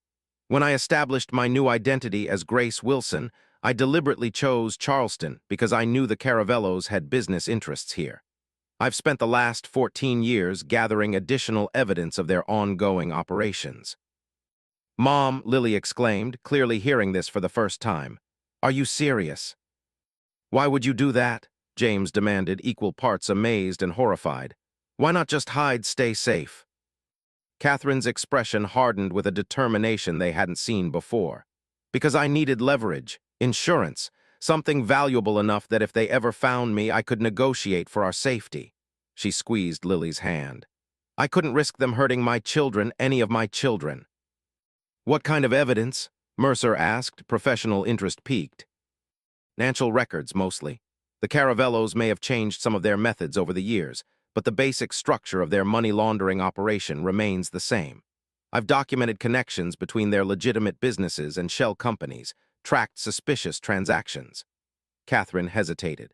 "When I established my new identity as Grace Wilson, I deliberately chose Charleston because I knew the Caravellos had business interests here. I've spent the last 14 years gathering additional evidence of their ongoing operations." "Mom," Lily exclaimed, clearly hearing this for the first time. "Are you serious?" "Why would you do that?" James demanded, equal parts amazed and horrified. "Why not just hide, stay safe?" Catherine's expression hardened with a determination they hadn't seen before. "Because I needed leverage, insurance, something valuable enough that if they ever found me, I could negotiate for our safety." She squeezed Lily's hand. "I couldn't risk them hurting my children, any of my children." "What kind of evidence?" Mercer asked, professional interest piqued. "Financial records, mostly. The Caravellos may have changed some of their methods over the years, but the basic structure of their money laundering operation remains the same. I've documented connections between their legitimate businesses and shell companies, tracked suspicious transactions." Catherine hesitated.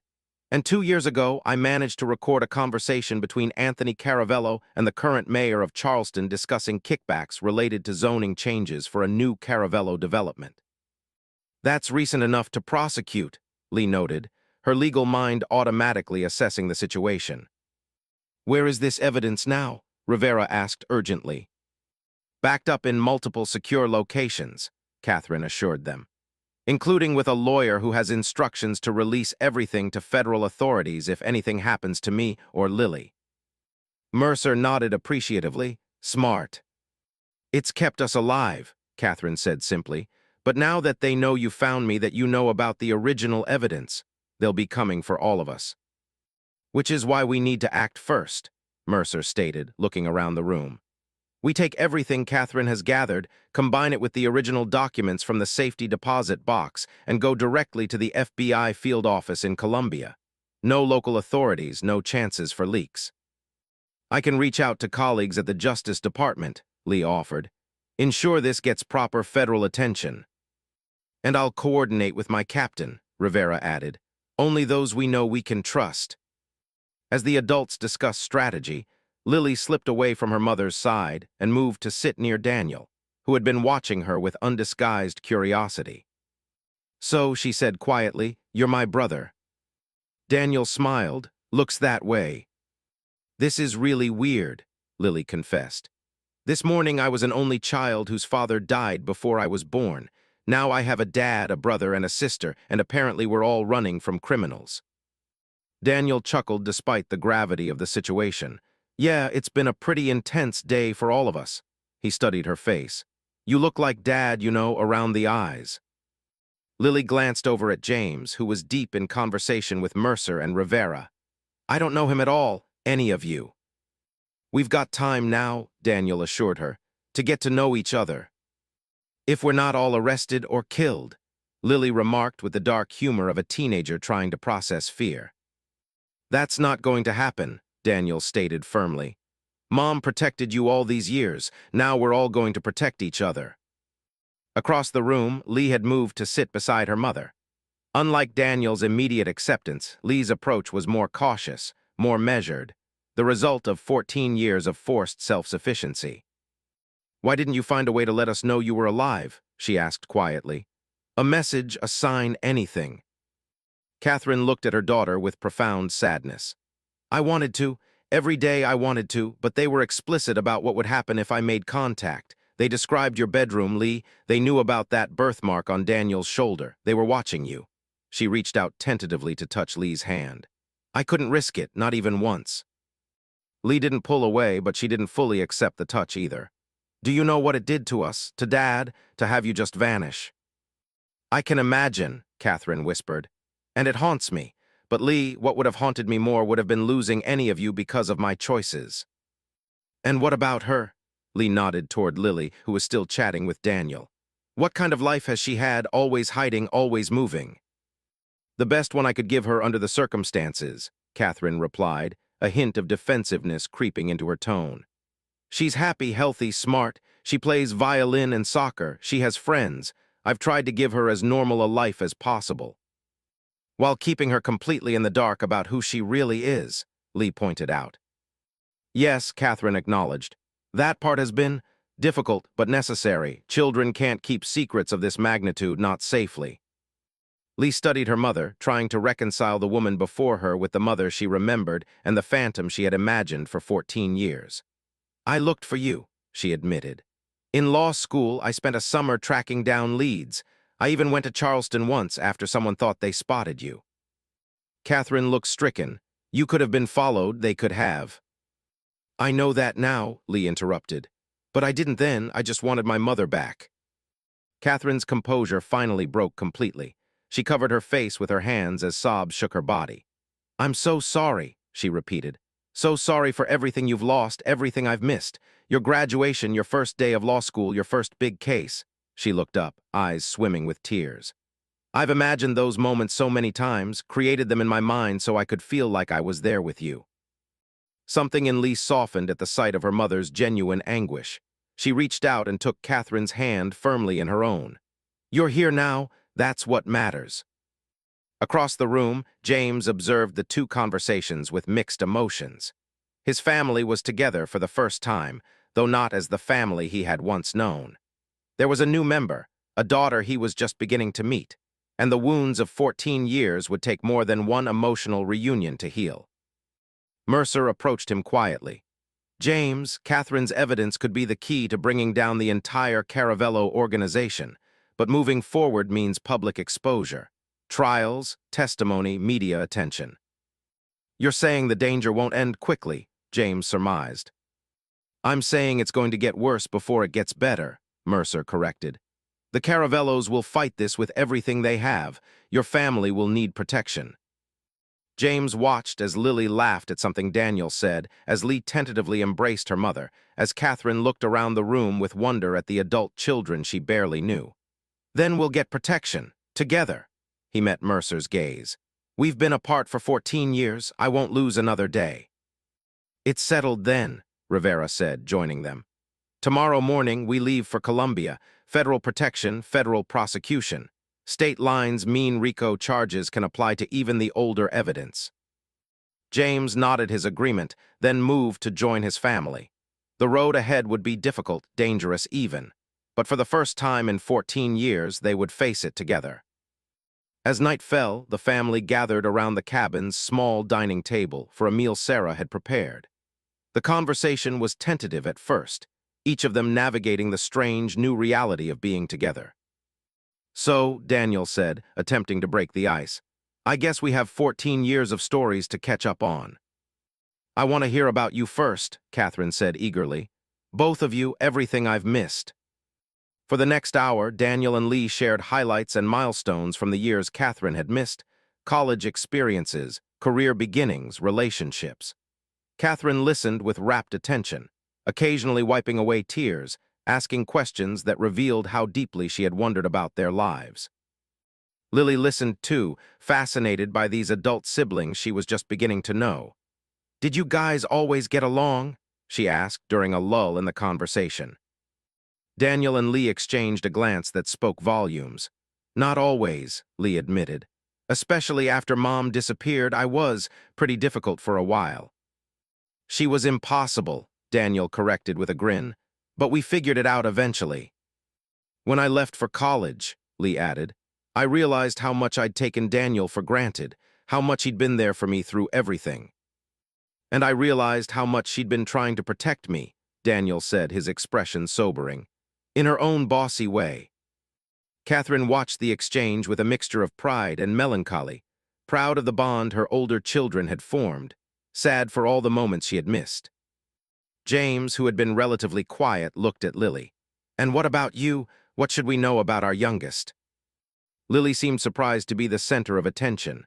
"And 2 years ago, I managed to record a conversation between Anthony Caravello and the current mayor of Charleston discussing kickbacks related to zoning changes for a new Caravello development." "That's recent enough to prosecute," Lee noted, her legal mind automatically assessing the situation. "Where is this evidence now?" Rivera asked urgently. "Backed up in multiple secure locations," Catherine assured them, "including with a lawyer who has instructions to release everything to federal authorities if anything happens to me or Lily." Mercer nodded appreciatively. "Smart." "It's kept us alive," Catherine said simply, But now that they know you found me, that you know about the original evidence, they'll be coming for all of us. Which is why we need to act first, Mercer stated, looking around the room. We take everything Catherine has gathered, combine it with the original documents from the safety deposit box, and go directly to the FBI field office in Colombia. No local authorities, no chances for leaks. I can reach out to colleagues at the Justice Department, Lee offered. Ensure this gets proper federal attention. And I'll coordinate with my captain, Rivera added. Only those we know we can trust. As the adults discussed strategy, Lily slipped away from her mother's side and moved to sit near Daniel, who had been watching her with undisguised curiosity. So, she said quietly, "You're my brother." Daniel smiled. "Looks that way." "This is really weird," Lily confessed. "This morning I was an only child whose father died before I was born. Now I have a dad, a brother, and a sister, and apparently we're all running from criminals." Daniel chuckled despite the gravity of the situation. "Yeah, it's been a pretty intense day for all of us." He studied her face. "You look like Dad, you know, around the eyes." Lily glanced over at James, who was deep in conversation with Mercer and Rivera. "I don't know him at all, any of you." "We've got time now," Daniel assured her, "to get to know each other. If we're not all arrested or killed," Lily remarked with the dark humor of a teenager trying to process fear. "That's not going to happen," Daniel stated firmly. "Mom protected you all these years. Now we're all going to protect each other." Across the room, Lee had moved to sit beside her mother. Unlike Daniel's immediate acceptance, Lee's approach was more cautious, more measured, the result of 14 years of forced self-sufficiency. "Why didn't you find a way to let us know you were alive?" she asked quietly. "A message, a sign, anything." Catherine looked at her daughter with profound sadness. "I wanted to. Every day I wanted to, but they were explicit about what would happen if I made contact. They described your bedroom, Lee. They knew about that birthmark on Daniel's shoulder. They were watching you." She reached out tentatively to touch Lee's hand. "I couldn't risk it, not even once." Lee didn't pull away, but she didn't fully accept the touch either. "Do you know what it did to us, to Dad, to have you just vanish?" "I can imagine," Catherine whispered. "And it haunts me. But Lee, what would have haunted me more would have been losing any of you because of my choices." "And what about her?" Lee nodded toward Lily, who was still chatting with Daniel. "What kind of life has she had, always hiding, always moving?" "The best one I could give her under the circumstances," Catherine replied, a hint of defensiveness creeping into her tone. "She's happy, healthy, smart. She plays violin and soccer. She has friends. I've tried to give her as normal a life as possible." "While keeping her completely in the dark about who she really is," Lee pointed out. "Yes," Catherine acknowledged. "That part has been difficult, but necessary. Children can't keep secrets of this magnitude, not safely." Lee studied her mother, trying to reconcile the woman before her with the mother she remembered and the phantom she had imagined for 14 years. "I looked for you," she admitted. "In law school, I spent a summer tracking down leads. I even went to Charleston once after someone thought they spotted you." Catherine looked stricken. "You could have been followed, they could have." "I know that now," Lee interrupted. "But I didn't then, I just wanted my mother back." Catherine's composure finally broke completely. She covered her face with her hands as sobs shook her body. "I'm so sorry," she repeated. "So sorry for everything you've lost, everything I've missed. Your graduation, your first day of law school, your first big case." She looked up, eyes swimming with tears. "I've imagined those moments so many times, created them in my mind so I could feel like I was there with you." Something in Lee softened at the sight of her mother's genuine anguish. She reached out and took Catherine's hand firmly in her own. "You're here now, that's what matters." Across the room, James observed the two conversations with mixed emotions. His family was together for the first time, though not as the family he had once known. There was a new member, a daughter he was just beginning to meet, and the wounds of 14 years would take more than one emotional reunion to heal. Mercer approached him quietly. "James, Catherine's evidence could be the key to bringing down the entire Caravello organization, but moving forward means public exposure. Trials, testimony, media attention." "You're saying the danger won't end quickly," James surmised. "I'm saying it's going to get worse before it gets better," Mercer corrected. The Caravellos will fight this with everything they have. Your family will need protection. James watched as Lily laughed at something Daniel said, as Lee tentatively embraced her mother, as Catherine looked around the room with wonder at the adult children she barely knew. Then we'll get protection, together. He met Mercer's gaze. We've been apart for 14 years. I won't lose another day. It's settled then, Rivera said, joining them. Tomorrow morning, we leave for Colombia. Federal protection, federal prosecution. State lines mean RICO charges can apply to even the older evidence. James nodded his agreement, then moved to join his family. The road ahead would be difficult, dangerous even. But for the first time in 14 years, they would face it together. As night fell, the family gathered around the cabin's small dining table for a meal Sarah had prepared. The conversation was tentative at first, each of them navigating the strange new reality of being together. So, Daniel said, attempting to break the ice, I guess we have 14 years of stories to catch up on. I want to hear about you first, Catherine said eagerly. Both of you, everything I've missed. For the next hour, Daniel and Lee shared highlights and milestones from the years Catherine had missed, college experiences, career beginnings, relationships. Catherine listened with rapt attention, occasionally wiping away tears, asking questions that revealed how deeply she had wondered about their lives. Lily listened too, fascinated by these adult siblings she was just beginning to know. Did you guys always get along? She asked during a lull in the conversation. Daniel and Lee exchanged a glance that spoke volumes. Not always, Lee admitted. Especially after Mom disappeared, I was pretty difficult for a while. She was impossible, Daniel corrected with a grin. But we figured it out eventually. When I left for college, Lee added, I realized how much I'd taken Daniel for granted, how much he'd been there for me through everything. And I realized how much she'd been trying to protect me, Daniel said, his expression sobering, in her own bossy way. Catherine watched the exchange with a mixture of pride and melancholy, proud of the bond her older children had formed, sad for all the moments she had missed. James, who had been relatively quiet, looked at Lily. And what about you? What should we know about our youngest? Lily seemed surprised to be the center of attention.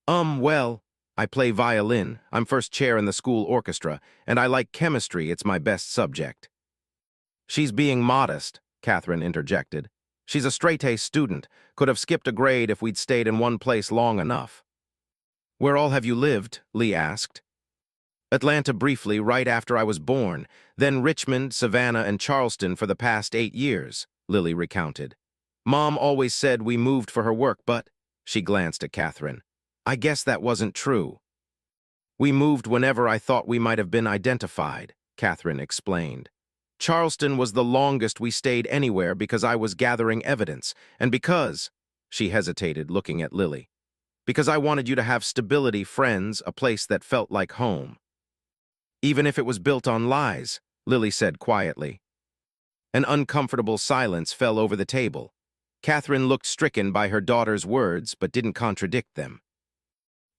Well, I play violin, I'm first chair in the school orchestra, and I like chemistry, it's my best subject. She's being modest, Catherine interjected. She's a straight-A student, could have skipped a grade if we'd stayed in one place long enough. Where all have you lived? Lee asked. Atlanta briefly, right after I was born, then Richmond, Savannah, and Charleston for the past 8 years, Lily recounted. Mom always said we moved for her work, but, she glanced at Catherine, I guess that wasn't true. We moved whenever I thought we might have been identified, Catherine explained. Charleston was the longest we stayed anywhere because I was gathering evidence, and because, she hesitated, looking at Lily, because I wanted you to have stability, friends, a place that felt like home. Even if it was built on lies, Lily said quietly. An uncomfortable silence fell over the table. Catherine looked stricken by her daughter's words, but didn't contradict them.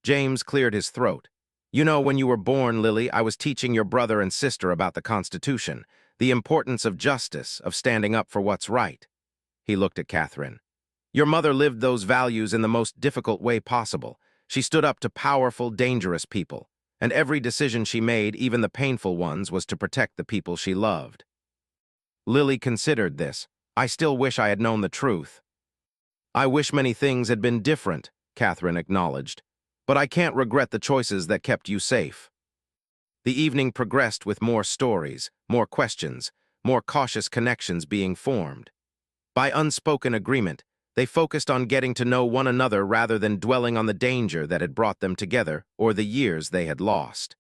James cleared his throat. You know, when you were born, Lily, I was teaching your brother and sister about the Constitution, the importance of justice, of standing up for what's right. He looked at Catherine. Your mother lived those values in the most difficult way possible. She stood up to powerful, dangerous people. And every decision she made, even the painful ones, was to protect the people she loved. Lily considered this. I still wish I had known the truth. I wish many things had been different, Catherine acknowledged. But I can't regret the choices that kept you safe. The evening progressed with more stories, more questions, more cautious connections being formed. By unspoken agreement, they focused on getting to know one another rather than dwelling on the danger that had brought them together or the years they had lost.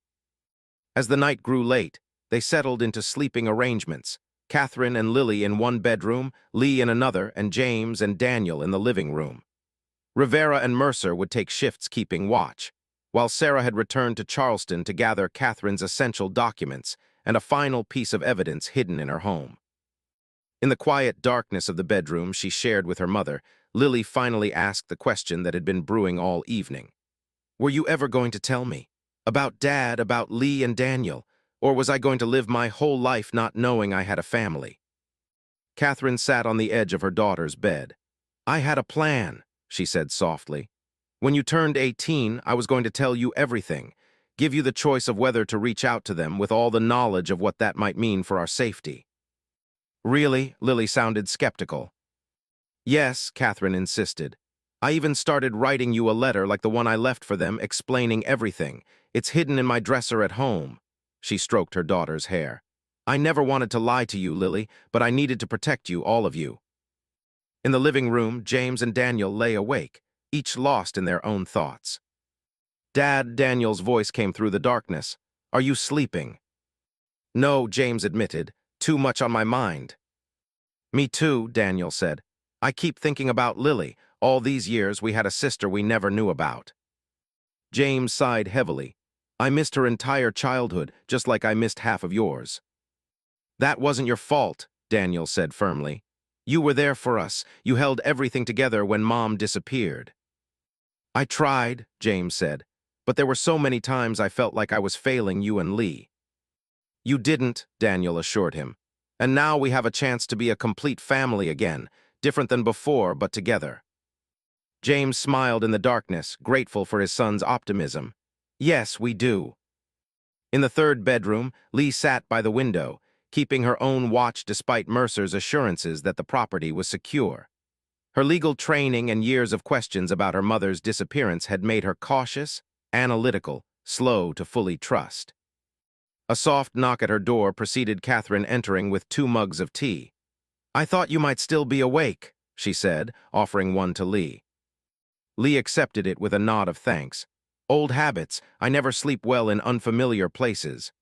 As the night grew late, they settled into sleeping arrangements, Catherine and Lily in one bedroom, Lee in another, and James and Daniel in the living room. Rivera and Mercer would take shifts keeping watch, while Sarah had returned to Charleston to gather Catherine's essential documents and a final piece of evidence hidden in her home. In the quiet darkness of the bedroom she shared with her mother, Lily finally asked the question that had been brewing all evening. Were you ever going to tell me? About Dad, about Lee and Daniel? Or was I going to live my whole life not knowing I had a family? Catherine sat on the edge of her daughter's bed. "I had a plan," she said softly. "When you turned 18, I was going to tell you everything, give you the choice of whether to reach out to them with all the knowledge of what that might mean for our safety." "Really?" Lily sounded skeptical. "Yes," Catherine insisted. "I even started writing you a letter like the one I left for them, explaining everything. It's hidden in my dresser at home." She stroked her daughter's hair. "I never wanted to lie to you, Lily, but I needed to protect you, all of you." In the living room, James and Daniel lay awake, each lost in their own thoughts. "Dad," Daniel's voice came through the darkness. "Are you sleeping?" "No," James admitted. "Too much on my mind." "Me too," Daniel said. "I keep thinking about Lily. All these years we had a sister we never knew about." James sighed heavily. "I missed her entire childhood, just like I missed half of yours." "That wasn't your fault," Daniel said firmly. "You were there for us. You held everything together when Mom disappeared." "I tried," James said, "but there were so many times I felt like I was failing you and Lee." "You didn't," Daniel assured him. "And now we have a chance to be a complete family again, different than before, but together." James smiled in the darkness, grateful for his son's optimism. "Yes, we do." In the third bedroom, Lee sat by the window, keeping her own watch despite Mercer's assurances that the property was secure. Her legal training and years of questions about her mother's disappearance had made her cautious, analytical, slow to fully trust. A soft knock at her door preceded Catherine entering with 2 mugs of tea. "I thought you might still be awake," she said, offering one to Lee. Lee accepted it with a nod of thanks. "Old habits. I never sleep well in unfamiliar places."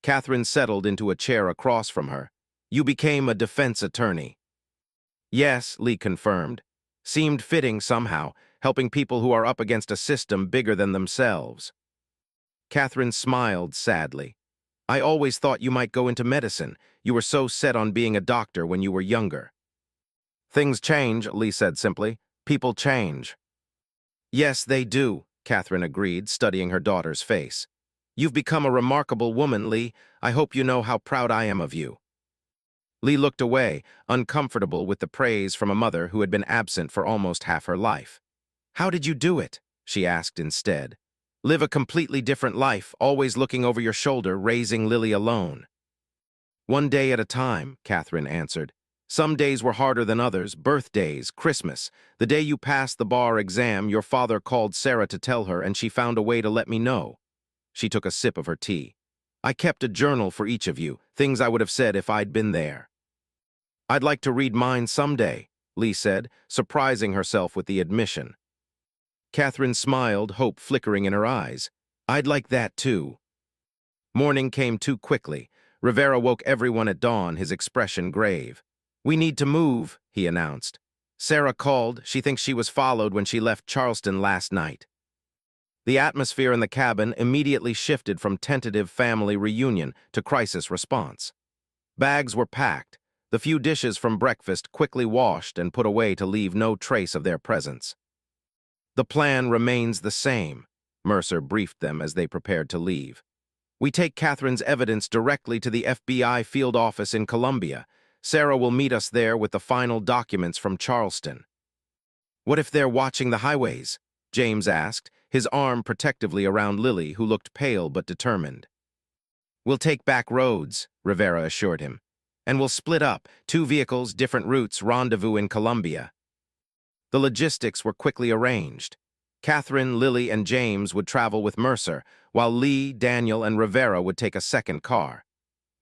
Catherine settled into a chair across from her. "You became a defense attorney." "Yes," Lee confirmed. "Seemed fitting somehow, helping people who are up against a system bigger than themselves." Catherine smiled sadly. "I always thought you might go into medicine. You were so set on being a doctor when you were younger." "Things change," Lee said simply. "People change." "Yes, they do," Catherine agreed, studying her daughter's face. "You've become a remarkable woman, Lee. I hope you know how proud I am of you." Lee looked away, uncomfortable with the praise from a mother who had been absent for almost half her life. "How did you do it?" she asked instead. "Live a completely different life, always looking over your shoulder, raising Lily alone." "One day at a time," Catherine answered. "Some days were harder than others, birthdays, Christmas. The day you passed the bar exam, your father called Sarah to tell her, and she found a way to let me know." She took a sip of her tea. "I kept a journal for each of you, things I would have said if I'd been there." "I'd like to read mine someday," Lee said, surprising herself with the admission. Catherine smiled, hope flickering in her eyes. "I'd like that too." Morning came too quickly. Rivera woke everyone at dawn, his expression grave. "We need to move," he announced. "Sarah called. She thinks she was followed when she left Charleston last night." The atmosphere in the cabin immediately shifted from tentative family reunion to crisis response. Bags were packed, the few dishes from breakfast quickly washed and put away to leave no trace of their presence. "The plan remains the same," Mercer briefed them as they prepared to leave. "We take Catherine's evidence directly to the FBI field office in Columbia. Sarah will meet us there with the final documents from Charleston." "What if they're watching the highways?" James asked, his arm protectively around Lily, who looked pale but determined. "We'll take back roads," Rivera assured him. "And we'll split up, 2 vehicles, different routes, rendezvous in Columbia." The logistics were quickly arranged. Catherine, Lily, and James would travel with Mercer, while Lee, Daniel, and Rivera would take a second car.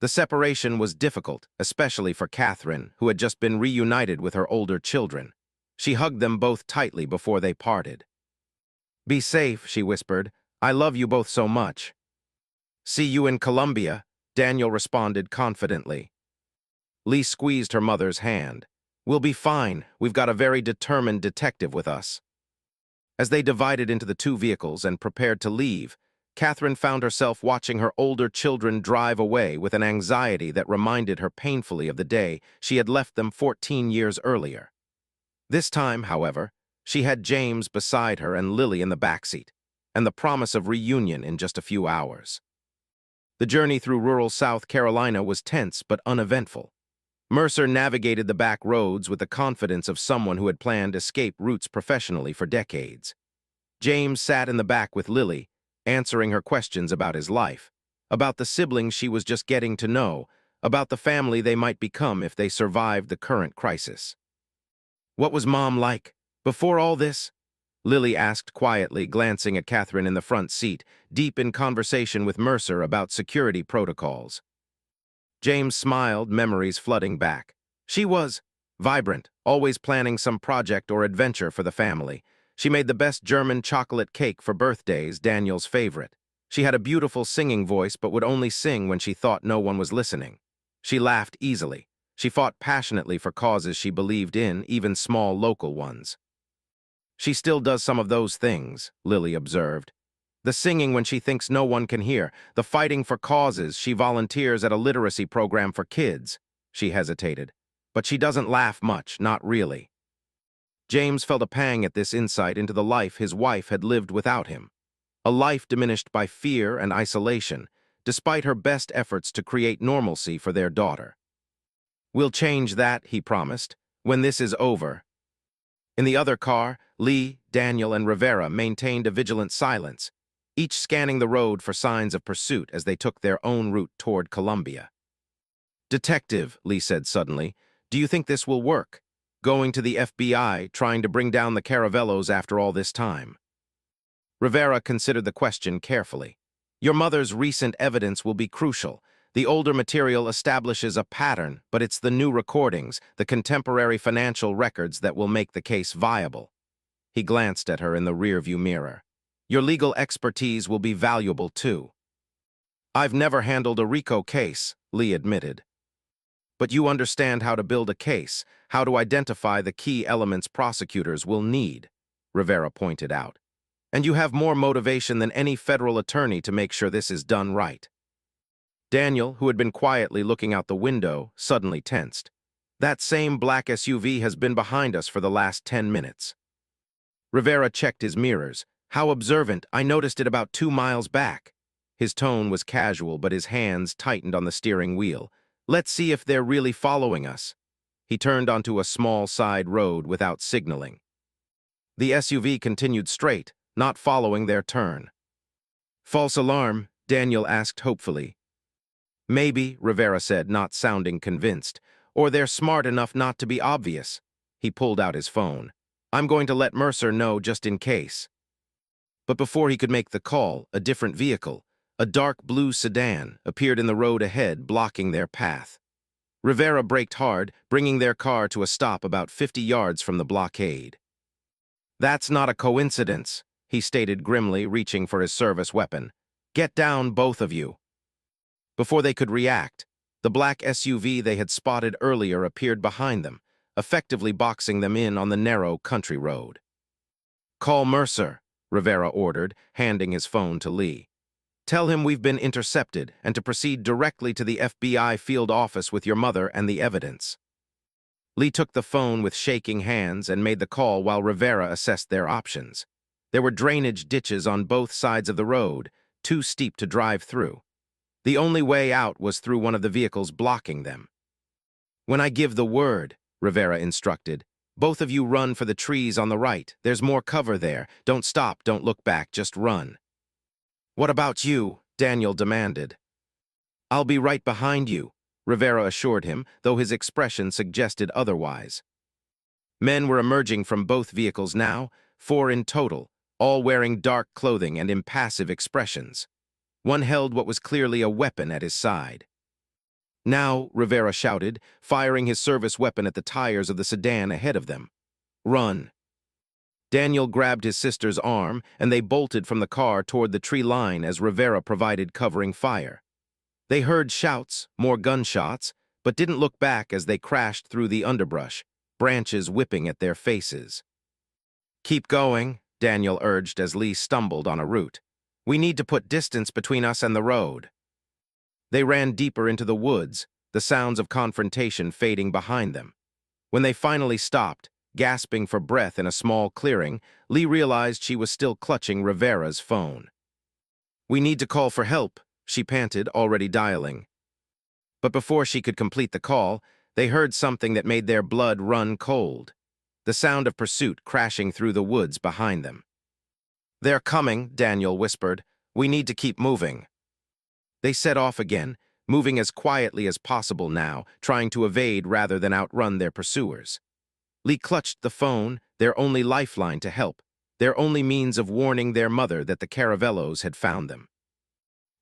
The separation was difficult, especially for Catherine, who had just been reunited with her older children. She hugged them both tightly before they parted. "Be safe," she whispered. "I love you both so much." "See you in Columbia," Daniel responded confidently. Lee squeezed her mother's hand. "We'll be fine. We've got a very determined detective with us." As they divided into the 2 vehicles and prepared to leave, Catherine found herself watching her older children drive away with an anxiety that reminded her painfully of the day she had left them 14 years earlier. This time, however, she had James beside her and Lily in the backseat, and the promise of reunion in just a few hours. The journey through rural South Carolina was tense but uneventful. Mercer navigated the back roads with the confidence of someone who had planned escape routes professionally for decades. James sat in the back with Lily, answering her questions about his life, about the siblings she was just getting to know, about the family they might become if they survived the current crisis. "What was Mom like before all this?" Lily asked quietly, glancing at Catherine in the front seat, deep in conversation with Mercer about security protocols. James smiled, memories flooding back. She was vibrant, always planning some project or adventure for the family. She made the best German chocolate cake for birthdays, Daniel's favorite. She had a beautiful singing voice but would only sing when she thought no one was listening. She laughed easily. She fought passionately for causes she believed in, even small local ones. "She still does some of those things," Lily observed. "The singing when she thinks no one can hear, the fighting for causes. She volunteers at a literacy program for kids." She hesitated. "But she doesn't laugh much, not really." James felt a pang at this insight into the life his wife had lived without him. A life diminished by fear and isolation, despite her best efforts to create normalcy for their daughter. "We'll change that," he promised, "when this is over." In the other car, Lee, Daniel, and Rivera maintained a vigilant silence, each scanning the road for signs of pursuit as they took their own route toward Columbia. "Detective," Lee said suddenly, "do you think this will work? Going to the FBI, trying to bring down the Caravellos after all this time?" Rivera considered the question carefully. "Your mother's recent evidence will be crucial. The older material establishes a pattern, but it's the new recordings, the contemporary financial records that will make the case viable." He glanced at her in the rearview mirror. "Your legal expertise will be valuable, too." "I've never handled a RICO case," Lee admitted. "But you understand how to build a case, how to identify the key elements prosecutors will need," Rivera pointed out. "And you have more motivation than any federal attorney to make sure this is done right." Daniel, who had been quietly looking out the window, suddenly tensed. "That same black SUV has been behind us for the last 10 minutes. Rivera checked his mirrors. "How observant, I noticed it about 2 miles back." His tone was casual, but his hands tightened on the steering wheel. "Let's see if they're really following us." He turned onto a small side road without signaling. The SUV continued straight, not following their turn. "False alarm?" Daniel asked hopefully. "Maybe," Rivera said, not sounding convinced. "Or they're smart enough not to be obvious." He pulled out his phone. "I'm going to let Mercer know just in case." But before he could make the call, a different vehicle, a dark blue sedan, appeared in the road ahead, blocking their path. Rivera braked hard, bringing their car to a stop about 50 yards from the blockade. "That's not a coincidence," he stated grimly, reaching for his service weapon. "Get down, both of you." Before they could react, the black SUV they had spotted earlier appeared behind them, effectively boxing them in on the narrow country road. "Call Mercer," Rivera ordered, handing his phone to Lee. "Tell him we've been intercepted and to proceed directly to the FBI field office with your mother and the evidence." Lee took the phone with shaking hands and made the call while Rivera assessed their options. There were drainage ditches on both sides of the road, too steep to drive through. The only way out was through one of the vehicles blocking them. "When I give the word," Rivera instructed, "both of you run for the trees on the right. There's more cover there. Don't stop, don't look back, just run." "What about you?" Daniel demanded. "I'll be right behind you," Rivera assured him, though his expression suggested otherwise. Men were emerging from both vehicles now, 4 in total, all wearing dark clothing and impassive expressions. One held what was clearly a weapon at his side. "Now," Rivera shouted, firing his service weapon at the tires of the sedan ahead of them. "Run." Daniel grabbed his sister's arm, and they bolted from the car toward the tree line as Rivera provided covering fire. They heard shouts, more gunshots, but didn't look back as they crashed through the underbrush, branches whipping at their faces. "Keep going," Daniel urged as Lee stumbled on a route. "We need to put distance between us and the road." They ran deeper into the woods, the sounds of confrontation fading behind them. When they finally stopped, gasping for breath in a small clearing, Lee realized she was still clutching Rivera's phone. "We need to call for help," she panted, already dialing. But before she could complete the call, They heard something that made their blood run cold. The sound of pursuit crashing through the woods behind them. "They're coming," Daniel whispered. "We need to keep moving." They set off again, moving as quietly as possible now, trying to evade rather than outrun their pursuers. Lee clutched the phone, their only lifeline to help, their only means of warning their mother that the Caravellos had found them.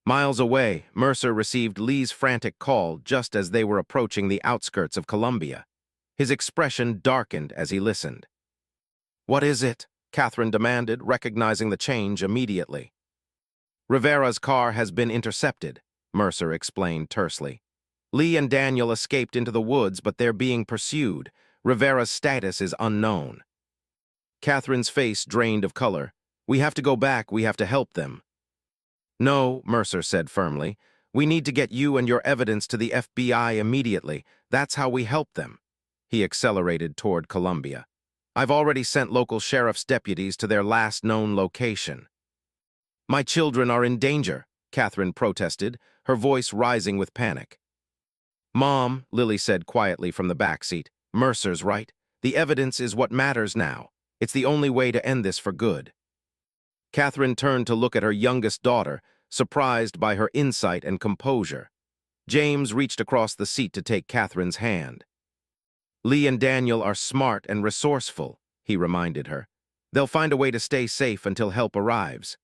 Miles away, Mercer received Lee's frantic call just as they were approaching the outskirts of Columbia. His expression darkened as he listened. "What is it?" Catherine demanded, recognizing the change immediately. "Rivera's car has been intercepted," Mercer explained tersely. "Lee and Daniel escaped into the woods, but they're being pursued. Rivera's status is unknown." Catherine's face drained of color. "We have to go back, we have to help them." "No," Mercer said firmly. "We need to get you and your evidence to the FBI immediately. That's how we help them." He accelerated toward Columbia. "I've already sent local sheriff's deputies to their last known location." "My children are in danger," Catherine protested, her voice rising with panic. "Mom," Lily said quietly from the back seat, "Mercer's right. The evidence is what matters now. It's the only way to end this for good." Catherine turned to look at her youngest daughter, surprised by her insight and composure. James reached across the seat to take Catherine's hand. "Lee and Daniel are smart and resourceful," he reminded her. "They'll find a way to stay safe until help arrives."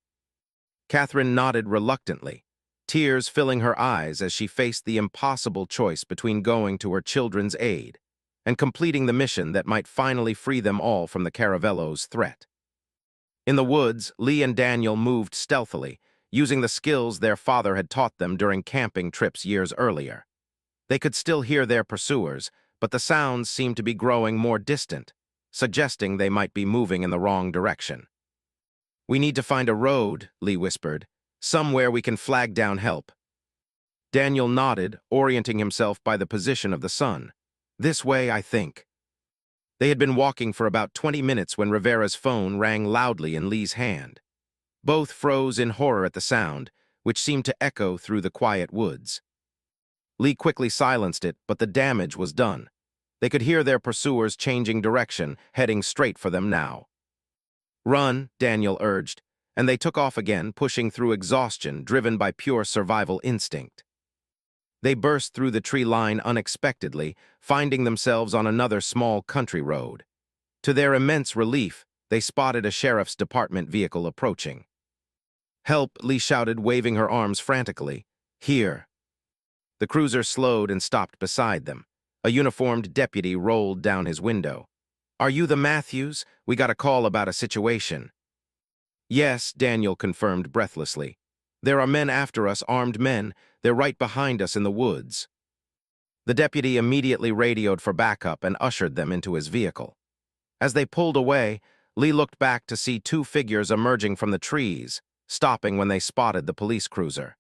Catherine nodded reluctantly, tears filling her eyes as she faced the impossible choice between going to her children's aid and completing the mission that might finally free them all from the Caravellos' threat. In the woods, Lee and Daniel moved stealthily, using the skills their father had taught them during camping trips years earlier. They could still hear their pursuers, but the sounds seemed to be growing more distant, suggesting they might be moving in the wrong direction. "We need to find a road," Lee whispered. "Somewhere we can flag down help." Daniel nodded, orienting himself by the position of the sun. "This way, I think." They had been walking for about 20 minutes when Rivera's phone rang loudly in Lee's hand. Both froze in horror at the sound, which seemed to echo through the quiet woods. Lee quickly silenced it, but the damage was done. They could hear their pursuers changing direction, heading straight for them now. "Run," Daniel urged, and they took off again, pushing through exhaustion, driven by pure survival instinct. They burst through the tree line unexpectedly, finding themselves on another small country road. To their immense relief, they spotted a sheriff's department vehicle approaching. "Help," Lee shouted, waving her arms frantically. "Here." The cruiser slowed and stopped beside them. A uniformed deputy rolled down his window. "Are you the Matthews? We got a call about a situation." "Yes," Daniel confirmed breathlessly. "There are men after us, armed men. They're right behind us in the woods." The deputy immediately radioed for backup and ushered them into his vehicle. As they pulled away, Lee looked back to see two figures emerging from the trees, stopping when they spotted the police cruiser.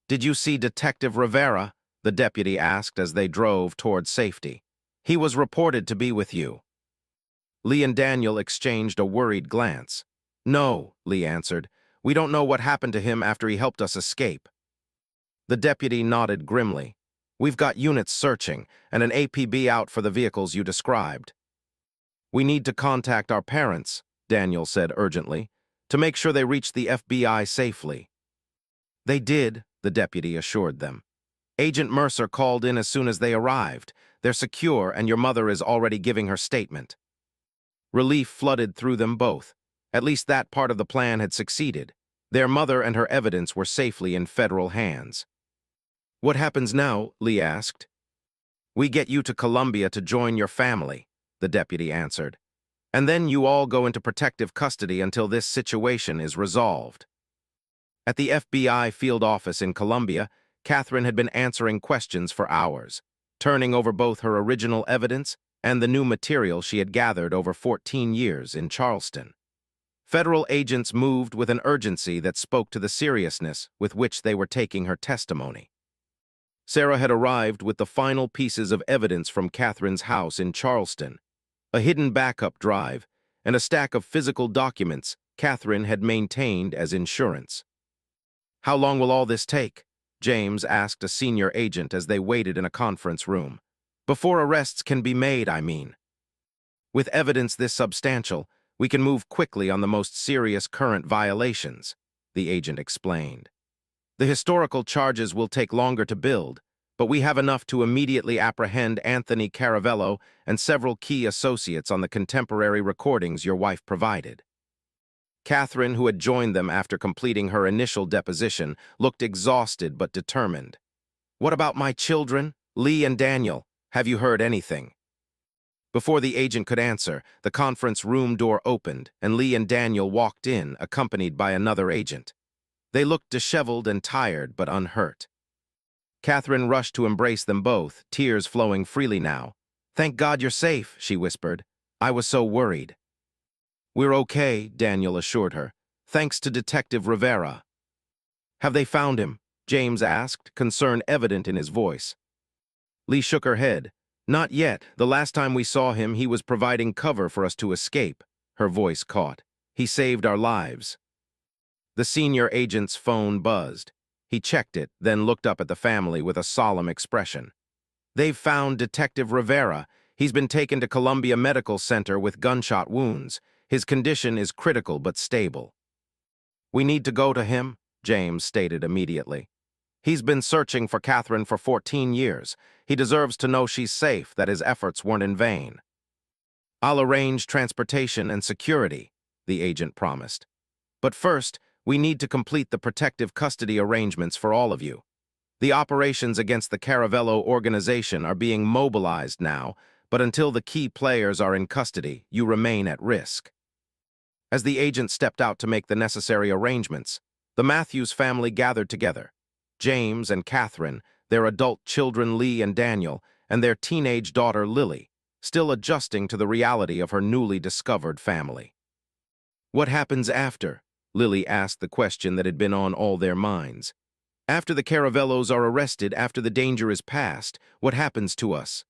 "Did you see Detective Rivera?" the deputy asked as they drove toward safety. "He was reported to be with you." Lee and Daniel exchanged a worried glance. "No," Lee answered. "We don't know what happened to him after he helped us escape." The deputy nodded grimly. "We've got units searching and an APB out for the vehicles you described." "We need to contact our parents," Daniel said urgently, "to make sure they reach the FBI safely." "They did," the deputy assured them. "Agent Mercer called in as soon as they arrived. They're secure and your mother is already giving her statement." Relief flooded through them both. At least that part of the plan had succeeded. Their mother and her evidence were safely in federal hands. "What happens now?" Lee asked. "We get you to Columbia to join your family," the deputy answered. "And then you all go into protective custody until this situation is resolved." At the FBI field office in Columbia, Catherine had been answering questions for hours, turning over both her original evidence and the new material she had gathered over 14 years in Charleston. Federal agents moved with an urgency that spoke to the seriousness with which they were taking her testimony. Sarah had arrived with the final pieces of evidence from Catherine's house in Charleston, a hidden backup drive, and a stack of physical documents Catherine had maintained as insurance. "How long will all this take?" James asked a senior agent as they waited in a conference room. Before arrests can be made, I mean. With evidence this substantial, we can move quickly on the most serious current violations, the agent explained. The historical charges will take longer to build, but we have enough to immediately apprehend Anthony Caravello and several key associates on the contemporary recordings your wife provided. Catherine, who had joined them after completing her initial deposition, looked exhausted but determined. What about my children, Lee and Daniel? Have you heard anything? Before the agent could answer, the conference room door opened, and Lee and Daniel walked in, accompanied by another agent. They looked disheveled and tired, but unhurt. Catherine rushed to embrace them both, tears flowing freely now. "Thank God you're safe," she whispered. "I was so worried." "We're okay," Daniel assured her, "thanks to Detective Rivera." "Have they found him?" James asked, concern evident in his voice. Lee shook her head. "Not yet. The last time we saw him, he was providing cover for us to escape." Her voice caught. "He saved our lives." The senior agent's phone buzzed. He checked it, then looked up at the family with a solemn expression. "They've found Detective Rivera. He's been taken to Columbia Medical Center with gunshot wounds. His condition is critical but stable." "We need to go to him," James stated immediately. "He's been searching for Catherine for 14 years. He deserves to know she's safe, that his efforts weren't in vain." "I'll arrange transportation and security," the agent promised. "But first, we need to complete the protective custody arrangements for all of you. The operations against the Caravello organization are being mobilized now, but until the key players are in custody, you remain at risk." As the agent stepped out to make the necessary arrangements, the Matthews family gathered together. James and Catherine, their adult children Lee and Daniel, and their teenage daughter Lily, still adjusting to the reality of her newly discovered family. "What happens after?" Lily asked the question that had been on all their minds. "After the Caravellos are arrested, after the danger is past, what happens to us?"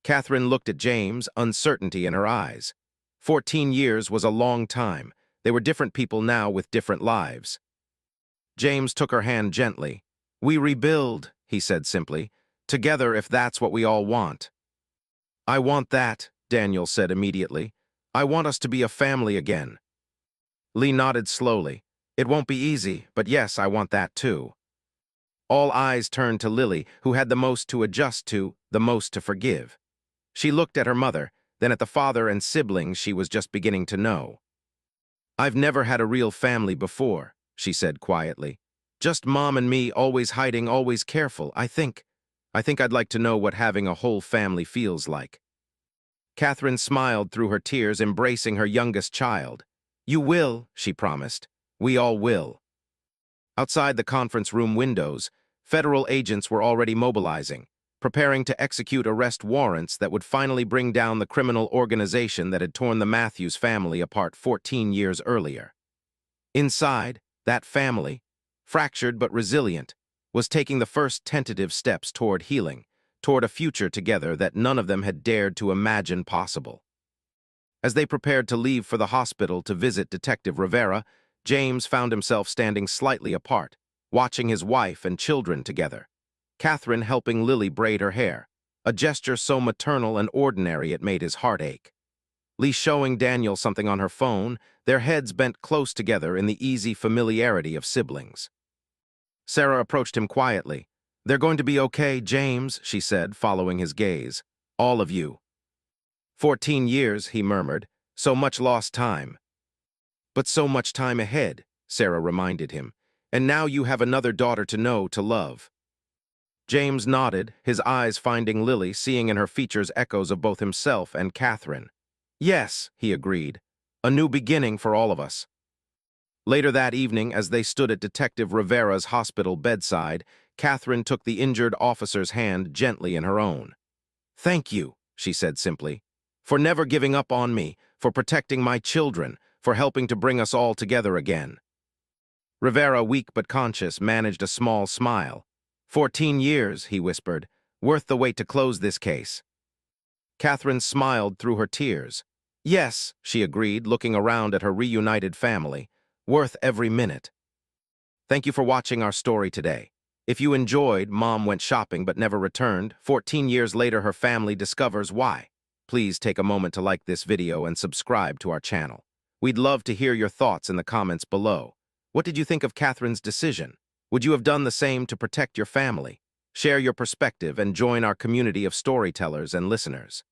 Catherine looked at James, uncertainty in her eyes. 14 years was a long time. They were different people now with different lives. James took her hand gently. "We rebuild," he said simply, "together if that's what we all want." "I want that," Daniel said immediately. "I want us to be a family again." Lee nodded slowly. "It won't be easy, but yes, I want that too." All eyes turned to Lily, who had the most to adjust to, the most to forgive. She looked at her mother, then at the father and siblings she was just beginning to know. "I've never had a real family before," she said quietly. "Just Mom and me, always hiding, always careful. I think I'd like to know what having a whole family feels like." Catherine smiled through her tears, embracing her youngest child. "You will," she promised. "We all will." Outside the conference room windows, federal agents were already mobilizing, preparing to execute arrest warrants that would finally bring down the criminal organization that had torn the Matthews family apart 14 years earlier. Inside, that family, fractured but resilient, was taking the first tentative steps toward healing, toward a future together that none of them had dared to imagine possible. As they prepared to leave for the hospital to visit Detective Rivera, James found himself standing slightly apart, watching his wife and children together. Catherine helping Lily braid her hair, a gesture so maternal and ordinary it made his heart ache. Lee showing Daniel something on her phone, their heads bent close together in the easy familiarity of siblings. Sarah approached him quietly. "They're going to be okay, James," she said, following his gaze. "All of you." 14 years, he murmured. "So much lost time." "But so much time ahead," Sarah reminded him. "And now you have another daughter to know, to love." James nodded, his eyes finding Lily, seeing in her features echoes of both himself and Catherine. "Yes," he agreed. "A new beginning for all of us." Later that evening, as they stood at Detective Rivera's hospital bedside, Catherine took the injured officer's hand gently in her own. "Thank you," she said simply, "for never giving up on me, for protecting my children, for helping to bring us all together again." Rivera, weak but conscious, managed a small smile. 14 years, he whispered, "worth the wait to close this case." Catherine smiled through her tears. "Yes," she agreed, looking around at her reunited family, "worth every minute." Thank you for watching our story today. If you enjoyed Mom Went Shopping but Never Returned, 14 years later her family discovers why. Please take a moment to like this video and subscribe to our channel. We'd love to hear your thoughts in the comments below. What did you think of Catherine's decision? Would you have done the same to protect your family? Share your perspective and join our community of storytellers and listeners.